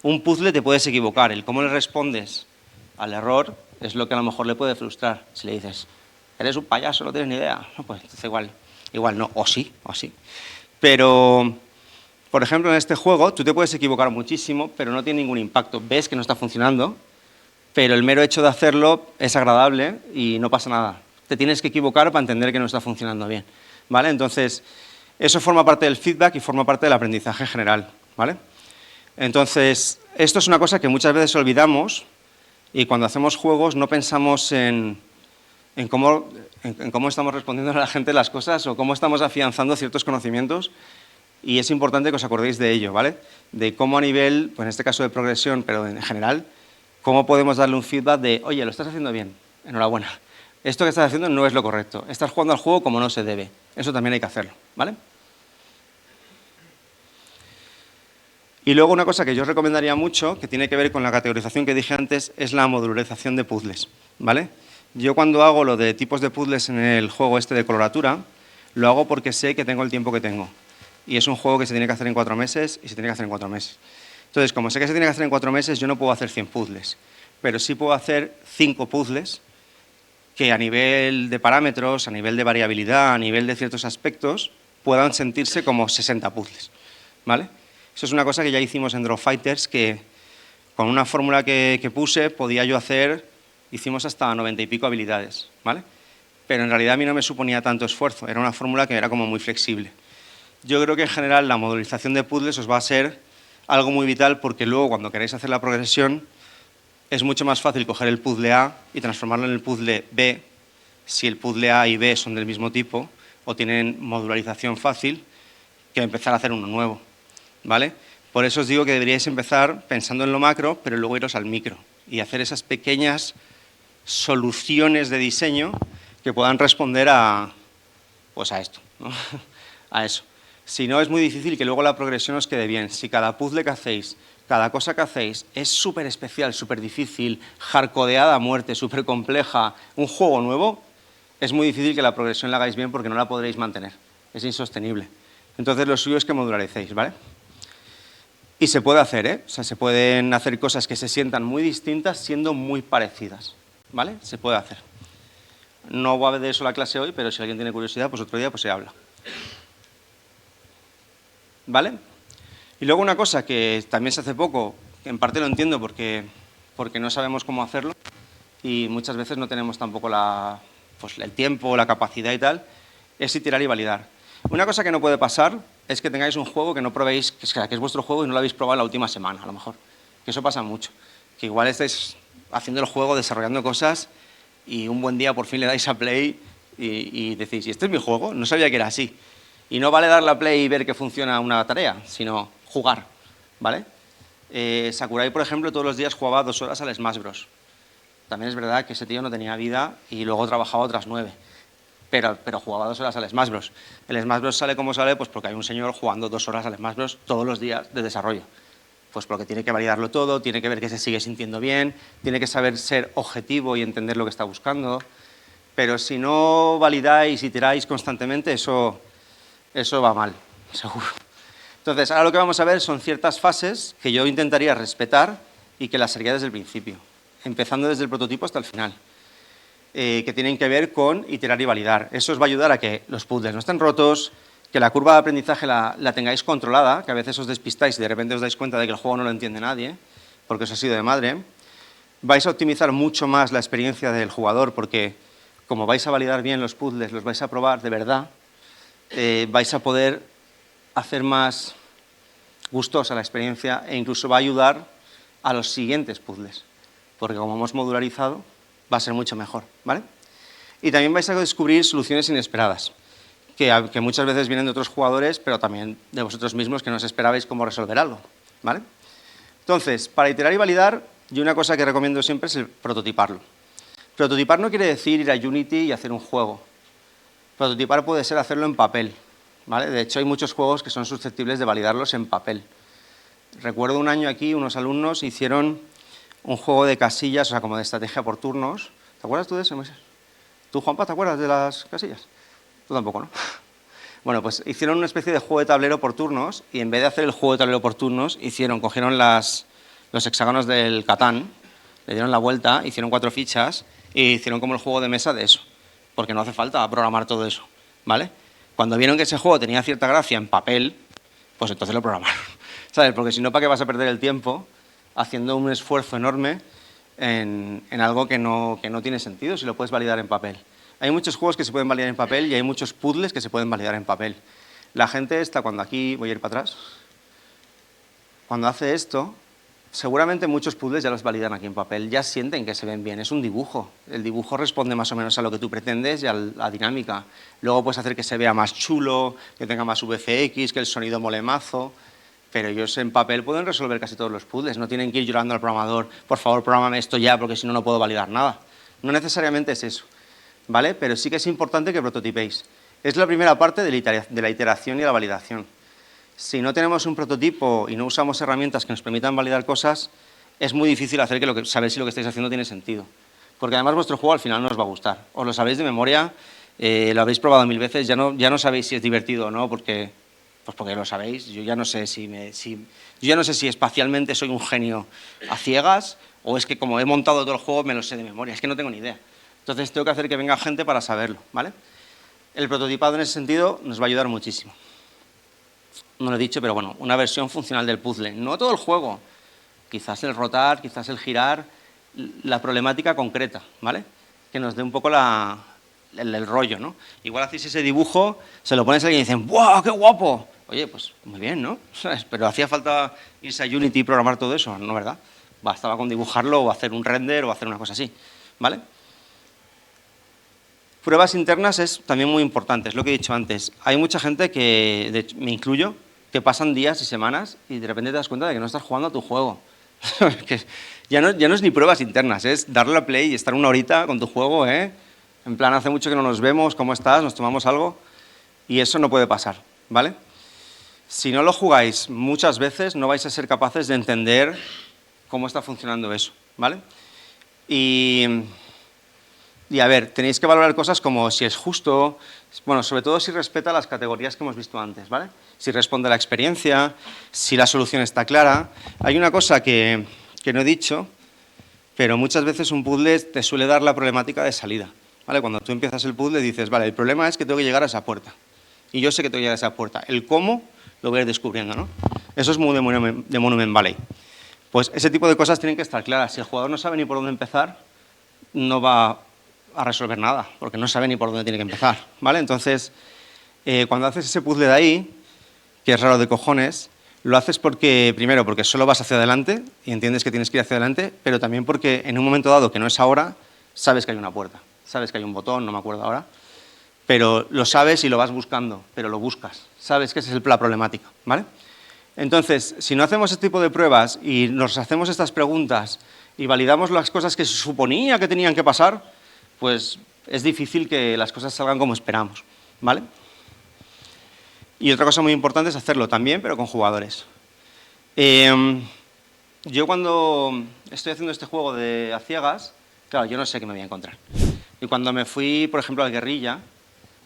[SPEAKER 2] Un puzzle te puedes equivocar, el cómo le respondes al error es lo que a lo mejor le puede frustrar. Si le dices, eres un payaso, no tienes ni idea, no, pues entonces igual no, o sí. Pero, por ejemplo, en este juego tú te puedes equivocar muchísimo, pero no tiene ningún impacto. Ves que no está funcionando, pero el mero hecho de hacerlo es agradable y no pasa nada. Te tienes que equivocar para entender que no está funcionando bien, ¿vale? Entonces, eso forma parte del feedback y forma parte del aprendizaje general, ¿vale? Entonces, esto es una cosa que muchas veces olvidamos y cuando hacemos juegos no pensamos en cómo estamos respondiendo a la gente las cosas o cómo estamos afianzando ciertos conocimientos y es importante que os acordéis de ello, ¿vale? De cómo a nivel, pues en este caso de progresión, pero en general, ¿cómo podemos darle un feedback de, oye, lo estás haciendo bien, enhorabuena? Esto que estás haciendo no es lo correcto, estás jugando al juego como no se debe. Eso también hay que hacerlo, ¿vale? Y luego una cosa que yo os recomendaría mucho, que tiene que ver con la categorización que dije antes, es la modularización de puzzles, ¿vale? Yo cuando hago lo de tipos de puzzles en el juego este de coloratura, lo hago porque sé que tengo el tiempo que tengo. Y es un juego que se tiene que hacer en 4 meses y se tiene que hacer en 4 meses. Entonces, como sé que se tiene que hacer en 4 meses, yo no puedo hacer 100 puzzles, pero sí puedo hacer 5 puzzles que a nivel de parámetros, a nivel de variabilidad, a nivel de ciertos aspectos, puedan sentirse como 60 puzzles, ¿vale? Eso es una cosa que ya hicimos en Drop Fighters, que con una fórmula que puse podía yo hacer, hicimos hasta 90 y pico habilidades, ¿vale? Pero en realidad a mí no me suponía tanto esfuerzo, era una fórmula que era como muy flexible. Yo creo que en general la modularización de puzzles os va a ser algo muy vital porque luego cuando queréis hacer la progresión es mucho más fácil coger el puzzle A y transformarlo en el puzzle B si el puzzle A y B son del mismo tipo o tienen modularización fácil que empezar a hacer uno nuevo, ¿vale? Por eso os digo que deberíais empezar pensando en lo macro, pero luego iros al micro y hacer esas pequeñas soluciones de diseño que puedan responder a, pues a esto, ¿no? A eso. Si no, es muy difícil que luego la progresión os quede bien. Si cada puzzle que hacéis, cada cosa que hacéis es súper especial, súper difícil, hardcodeada a muerte, súper compleja, un juego nuevo, es muy difícil que la progresión la hagáis bien porque no la podréis mantener. Es insostenible. Entonces lo suyo es que modularicéis, ¿vale? Y se puede hacer, ¿eh? O sea, se pueden hacer cosas que se sientan muy distintas siendo muy parecidas, ¿vale? Se puede hacer. No voy a ver de eso la clase hoy, pero si alguien tiene curiosidad, pues otro día pues se habla. ¿Vale? Y luego una cosa que también se hace poco, que en parte lo entiendo porque no sabemos cómo hacerlo y muchas veces no tenemos tampoco pues, el tiempo, la capacidad y tal, es iterar y validar. Una cosa que no puede pasar es que tengáis un juego que no probéis, que es vuestro juego y no lo habéis probado la última semana, a lo mejor. Que eso pasa mucho. Que igual estáis haciendo el juego, desarrollando cosas y un buen día por fin le dais a play y decís, ¿y este es mi juego? No sabía que era así. Y no vale darle a play y ver que funciona una tarea, sino jugar, ¿vale? Sakurai, por ejemplo, todos los días jugaba 2 horas al Smash Bros. También es verdad que ese tío no tenía vida y luego trabajaba otras 9. Pero jugaba 2 horas al Smash Bros. El Smash Bros sale como sale, pues porque hay un señor jugando 2 horas al Smash Bros todos los días de desarrollo. Pues porque tiene que validarlo todo, tiene que ver que se sigue sintiendo bien, tiene que saber ser objetivo y entender lo que está buscando. Pero si no validáis y tiráis constantemente, eso va mal, seguro. Entonces, ahora lo que vamos a ver son ciertas fases que yo intentaría respetar y que las haría desde el principio, empezando desde el prototipo hasta el final. Que tienen que ver con iterar y validar. Eso os va a ayudar a que los puzzles no estén rotos, que la curva de aprendizaje la tengáis controlada, que a veces os despistáis y de repente os dais cuenta de que el juego no lo entiende nadie, porque os ha sido de madre. Vais a optimizar mucho más la experiencia del jugador, porque como vais a validar bien los puzzles, los vais a probar de verdad, vais a poder hacer más gustosa la experiencia e incluso va a ayudar a los siguientes puzzles, porque como hemos modularizado, va a ser mucho mejor, ¿vale? Y también vais a descubrir soluciones inesperadas, que muchas veces vienen de otros jugadores, pero también de vosotros mismos que no os esperabais cómo resolver algo, ¿vale? Entonces, para iterar y validar, yo una cosa que recomiendo siempre es el prototiparlo. Prototipar no quiere decir ir a Unity y hacer un juego. Prototipar puede ser hacerlo en papel, ¿vale? De hecho, hay muchos juegos que son susceptibles de validarlos en papel. Recuerdo un año aquí, unos alumnos hicieron un juego de casillas, o sea, como de estrategia por turnos. ¿Te acuerdas tú de ese, Moisés? ¿Tú, Juanpa, te acuerdas de las casillas? Tú tampoco, ¿no? Bueno, pues hicieron una especie de juego de tablero por turnos y en vez de hacer el juego de tablero por turnos, cogieron los hexágonos del Catán, le dieron la vuelta, hicieron 4 fichas y hicieron como el juego de mesa de eso, porque no hace falta programar todo eso, ¿vale? Cuando vieron que ese juego tenía cierta gracia en papel, pues entonces lo programaron, ¿sabes? Porque si no, ¿para qué vas a perder el tiempo haciendo un esfuerzo enorme en algo que no tiene sentido si lo puedes validar en papel? Hay muchos juegos que se pueden validar en papel y hay muchos puzzles que se pueden validar en papel. La gente está cuando aquí, voy a ir para atrás, cuando hace esto, seguramente muchos puzzles ya los validan aquí en papel, ya sienten que se ven bien, es un dibujo. El dibujo responde más o menos a lo que tú pretendes y a la dinámica. Luego puedes hacer que se vea más chulo, que tenga más VFX, que el sonido mole mazo, pero ellos en papel pueden resolver casi todos los puzzles, no tienen que ir llorando al programador, por favor, prográmame esto ya, porque si no, no puedo validar nada. No necesariamente es eso, ¿vale? Pero sí que es importante que prototipéis. Es la primera parte de la iteración y la validación. Si no tenemos un prototipo y no usamos herramientas que nos permitan validar cosas, es muy difícil hacer saber si lo que estáis haciendo tiene sentido. Porque además vuestro juego al final no os va a gustar. Os lo sabéis de memoria, lo habéis probado 1000 veces, ya no sabéis si es divertido o no, porque lo sabéis. Yo ya no sé si espacialmente soy un genio a ciegas o es que como he montado todo el juego me lo sé de memoria. Es que no tengo ni idea. Entonces tengo que hacer que venga gente para saberlo, ¿vale? El prototipado en ese sentido nos va a ayudar muchísimo. No lo he dicho, pero bueno, una versión funcional del puzzle. No todo el juego. Quizás el rotar, quizás el girar, la problemática concreta, ¿vale? Que nos dé un poco el rollo, ¿no? Igual hacéis ese dibujo, se lo pones a alguien y dicen ¡guau, qué guapo! Oye, pues muy bien, ¿no? Pero hacía falta irse a Unity y programar todo eso, ¿no? ¿Verdad? Bastaba con dibujarlo o hacer un render o hacer una cosa así, ¿vale? Pruebas internas es también muy importante, es lo que he dicho antes. Hay mucha gente que, de hecho, me incluyo, que pasan días y semanas y de repente te das cuenta de que no estás jugando a tu juego. Que ya no es ni pruebas internas, es darle a play y estar una horita con tu juego, ¿eh? En plan, hace mucho que no nos vemos, ¿cómo estás? ¿Nos tomamos algo? Y eso no puede pasar, ¿vale? Si no lo jugáis muchas veces, no vais a ser capaces de entender cómo está funcionando eso, ¿vale? Y a ver, tenéis que valorar cosas como si es justo, bueno, sobre todo si respeta las categorías que hemos visto antes, ¿vale? Si responde a la experiencia, si la solución está clara. Hay una cosa que no he dicho, pero muchas veces un puzzle te suele dar la problemática de salida, ¿vale? Cuando tú empiezas el puzzle dices, vale, el problema es que tengo que llegar a esa puerta. Y yo sé que tengo que llegar a esa puerta. El cómo lo voy a ir descubriendo, ¿no? Eso es muy de Monument Valley. Pues ese tipo de cosas tienen que estar claras. Si el jugador no sabe ni por dónde empezar, no va a resolver nada, porque no sabe ni por dónde tiene que empezar, ¿vale? Entonces, cuando haces ese puzzle de ahí, que es raro de cojones, lo haces primero porque solo vas hacia adelante y entiendes que tienes que ir hacia adelante, pero también porque en un momento dado, que no es ahora, sabes que hay una puerta, sabes que hay un botón, no me acuerdo ahora, pero lo sabes y lo vas buscando, pero lo buscas, sabes que esa es la problemática, ¿vale? Entonces, si no hacemos este tipo de pruebas y nos hacemos estas preguntas y validamos las cosas que se suponía que tenían que pasar, pues es difícil que las cosas salgan como esperamos, ¿vale? Y otra cosa muy importante es hacerlo también, pero con jugadores. Yo cuando estoy haciendo este juego de a ciegas, claro, yo no sé qué me voy a encontrar. Y cuando me fui, por ejemplo, al Guerrilla,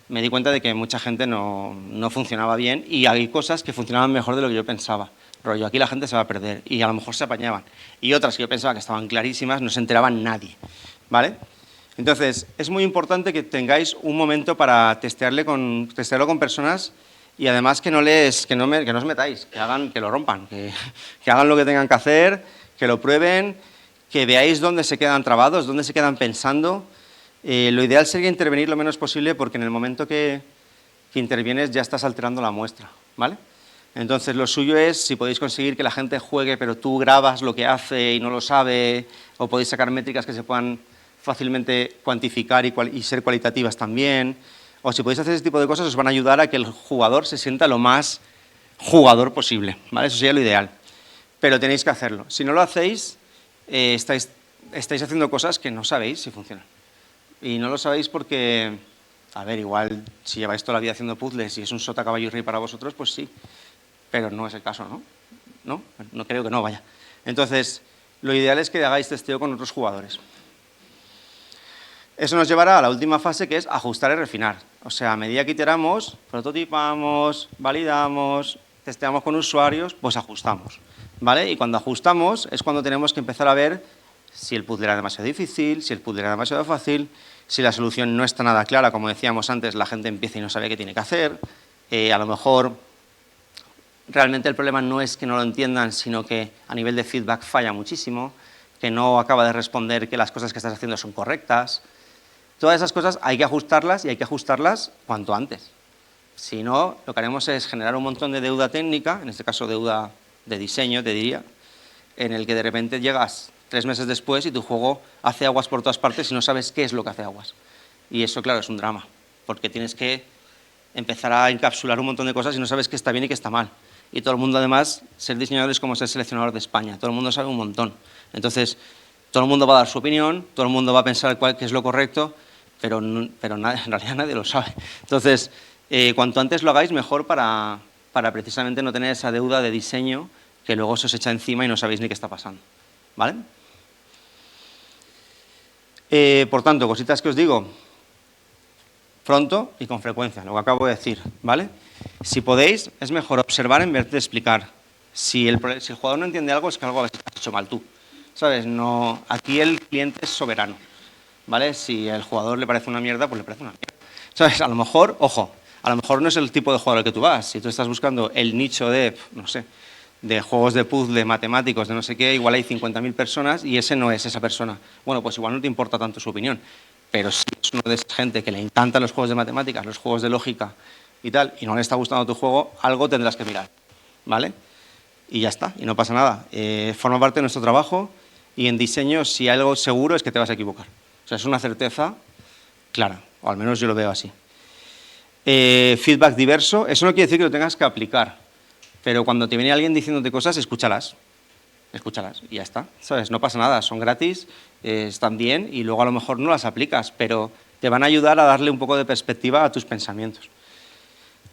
[SPEAKER 2] me di cuenta de que mucha gente no funcionaba bien y hay cosas que funcionaban mejor de lo que yo pensaba. Rollo, aquí la gente se va a perder y a lo mejor se apañaban. Y otras que yo pensaba que estaban clarísimas, no se enteraban nadie, ¿vale? Entonces, es muy importante que tengáis un momento para testearlo con personas y además que no os metáis, que lo rompan, que hagan lo que tengan que hacer, que lo prueben, que veáis dónde se quedan trabados, dónde se quedan pensando. Lo ideal sería intervenir lo menos posible porque en el momento que intervienes ya estás alterando la muestra, ¿vale? Entonces, lo suyo es, si podéis conseguir que la gente juegue, pero tú grabas lo que hace y no lo sabe, o podéis sacar métricas que se puedan fácilmente cuantificar y ser cualitativas también, o si podéis hacer ese tipo de cosas, os van a ayudar a que el jugador se sienta lo más jugador posible, ¿vale? Eso sería lo ideal, pero tenéis que hacerlo. Si no lo hacéis, estáis haciendo cosas que no sabéis si funcionan. Y no lo sabéis porque, a ver, igual si lleváis toda la vida haciendo puzzles y es un sota, caballo y rey para vosotros, pues sí, pero no es el caso, ¿no? No creo que no, vaya. Entonces, lo ideal es que hagáis testeo con otros jugadores. Eso nos llevará a la última fase, que es ajustar y refinar. O sea, a medida que iteramos, prototipamos, validamos, testeamos con usuarios, pues ajustamos, ¿vale? Y cuando ajustamos es cuando tenemos que empezar a ver si el puzzle era demasiado difícil, si el puzzle era demasiado fácil, si la solución no está nada clara, como decíamos antes, la gente empieza y no sabe qué tiene que hacer, a lo mejor realmente el problema no es que no lo entiendan, sino que a nivel de feedback falla muchísimo, que no acaba de responder que las cosas que estás haciendo son correctas. Todas esas cosas hay que ajustarlas y hay que ajustarlas cuanto antes. Si no, lo que haremos es generar un montón de deuda técnica, en este caso deuda de diseño, te diría, en el que de repente llegas 3 meses después y tu juego hace aguas por todas partes y no sabes qué es lo que hace aguas. Y eso, claro, es un drama, porque tienes que empezar a encapsular un montón de cosas y no sabes qué está bien y qué está mal. Y todo el mundo, además, ser diseñador es como ser seleccionador de España. Todo el mundo sabe un montón. Entonces, todo el mundo va a dar su opinión, todo el mundo va a pensar qué es lo correcto, pero en realidad nadie lo sabe. Entonces, cuanto antes lo hagáis, mejor para precisamente no tener esa deuda de diseño que luego se os echa encima y no sabéis ni qué está pasando. ¿Vale? Por tanto, cositas que os digo pronto y con frecuencia, lo que acabo de decir, ¿vale? Si podéis, es mejor observar en vez de explicar. Si el jugador no entiende algo, es que algo has hecho mal tú, ¿sabes? No, aquí el cliente es soberano, ¿vale? Si al jugador le parece una mierda, pues le parece una mierda, ¿sabes? A lo mejor, ojo, a lo mejor no es el tipo de jugador al que tú vas. Si tú estás buscando el nicho de, no sé, de juegos de puzzle, matemáticos, de no sé qué, igual hay 50.000 personas y ese no es esa persona. Bueno, pues igual no te importa tanto su opinión, pero si es uno de esa gente que le encantan los juegos de matemáticas, los juegos de lógica y tal, y no le está gustando tu juego, algo tendrás que mirar, ¿vale? Y ya está, y no pasa nada. Forma parte de nuestro trabajo y en diseño, si hay algo seguro, es que te vas a equivocar. O sea, es una certeza clara, o al menos yo lo veo así. Feedback diverso, eso no quiere decir que lo tengas que aplicar, pero cuando te viene alguien diciéndote cosas, escúchalas y ya está, ¿sabes? No pasa nada, son gratis, están bien y luego a lo mejor no las aplicas, pero te van a ayudar a darle un poco de perspectiva a tus pensamientos.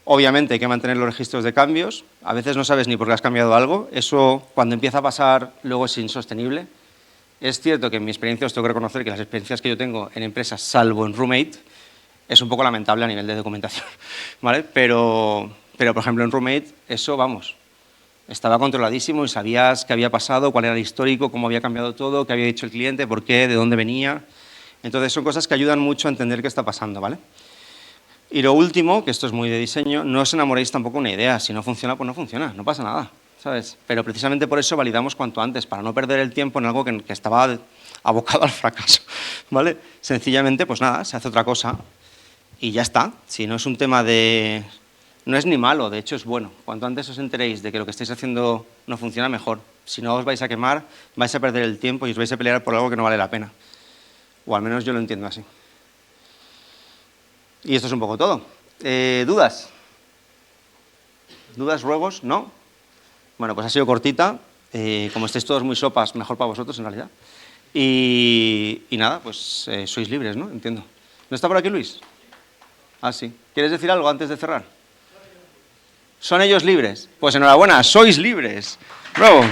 [SPEAKER 2] Obviamente hay que mantener los registros de cambios, a veces no sabes ni por qué has cambiado algo, eso cuando empieza a pasar luego es insostenible. Es cierto que en mi experiencia os tengo que reconocer que las experiencias que yo tengo en empresas, salvo en Roommate, es un poco lamentable a nivel de documentación, ¿vale? Pero por ejemplo en Roommate eso, vamos, estaba controladísimo y sabías qué había pasado, cuál era el histórico, cómo había cambiado todo, qué había dicho el cliente, por qué, de dónde venía. Entonces son cosas que ayudan mucho a entender qué está pasando, ¿vale? Y lo último, que esto es muy de diseño, no os enamoréis tampoco de una idea. Si no funciona, pues no funciona, no pasa nada, ¿sabes? Pero precisamente por eso validamos cuanto antes, para no perder el tiempo en algo que estaba abocado al fracaso, ¿vale? Sencillamente, pues nada, se hace otra cosa y ya está. Si no es un tema de... No es ni malo, de hecho es bueno. Cuanto antes os enteréis de que lo que estáis haciendo no funciona, mejor. Si no os vais a quemar, vais a perder el tiempo y os vais a pelear por algo que no vale la pena. O al menos yo lo entiendo así. Y esto es un poco todo. ¿Dudas? ¿Dudas, ruegos? ¿No? Bueno, pues ha sido cortita. Como estáis todos muy sopas, mejor para vosotros en realidad. Y nada, pues sois libres, ¿no? Entiendo. ¿No está por aquí Luis? Ah, sí. ¿Quieres decir algo antes de cerrar? ¿Son ellos libres? Pues enhorabuena, sois libres. ¡Bravo!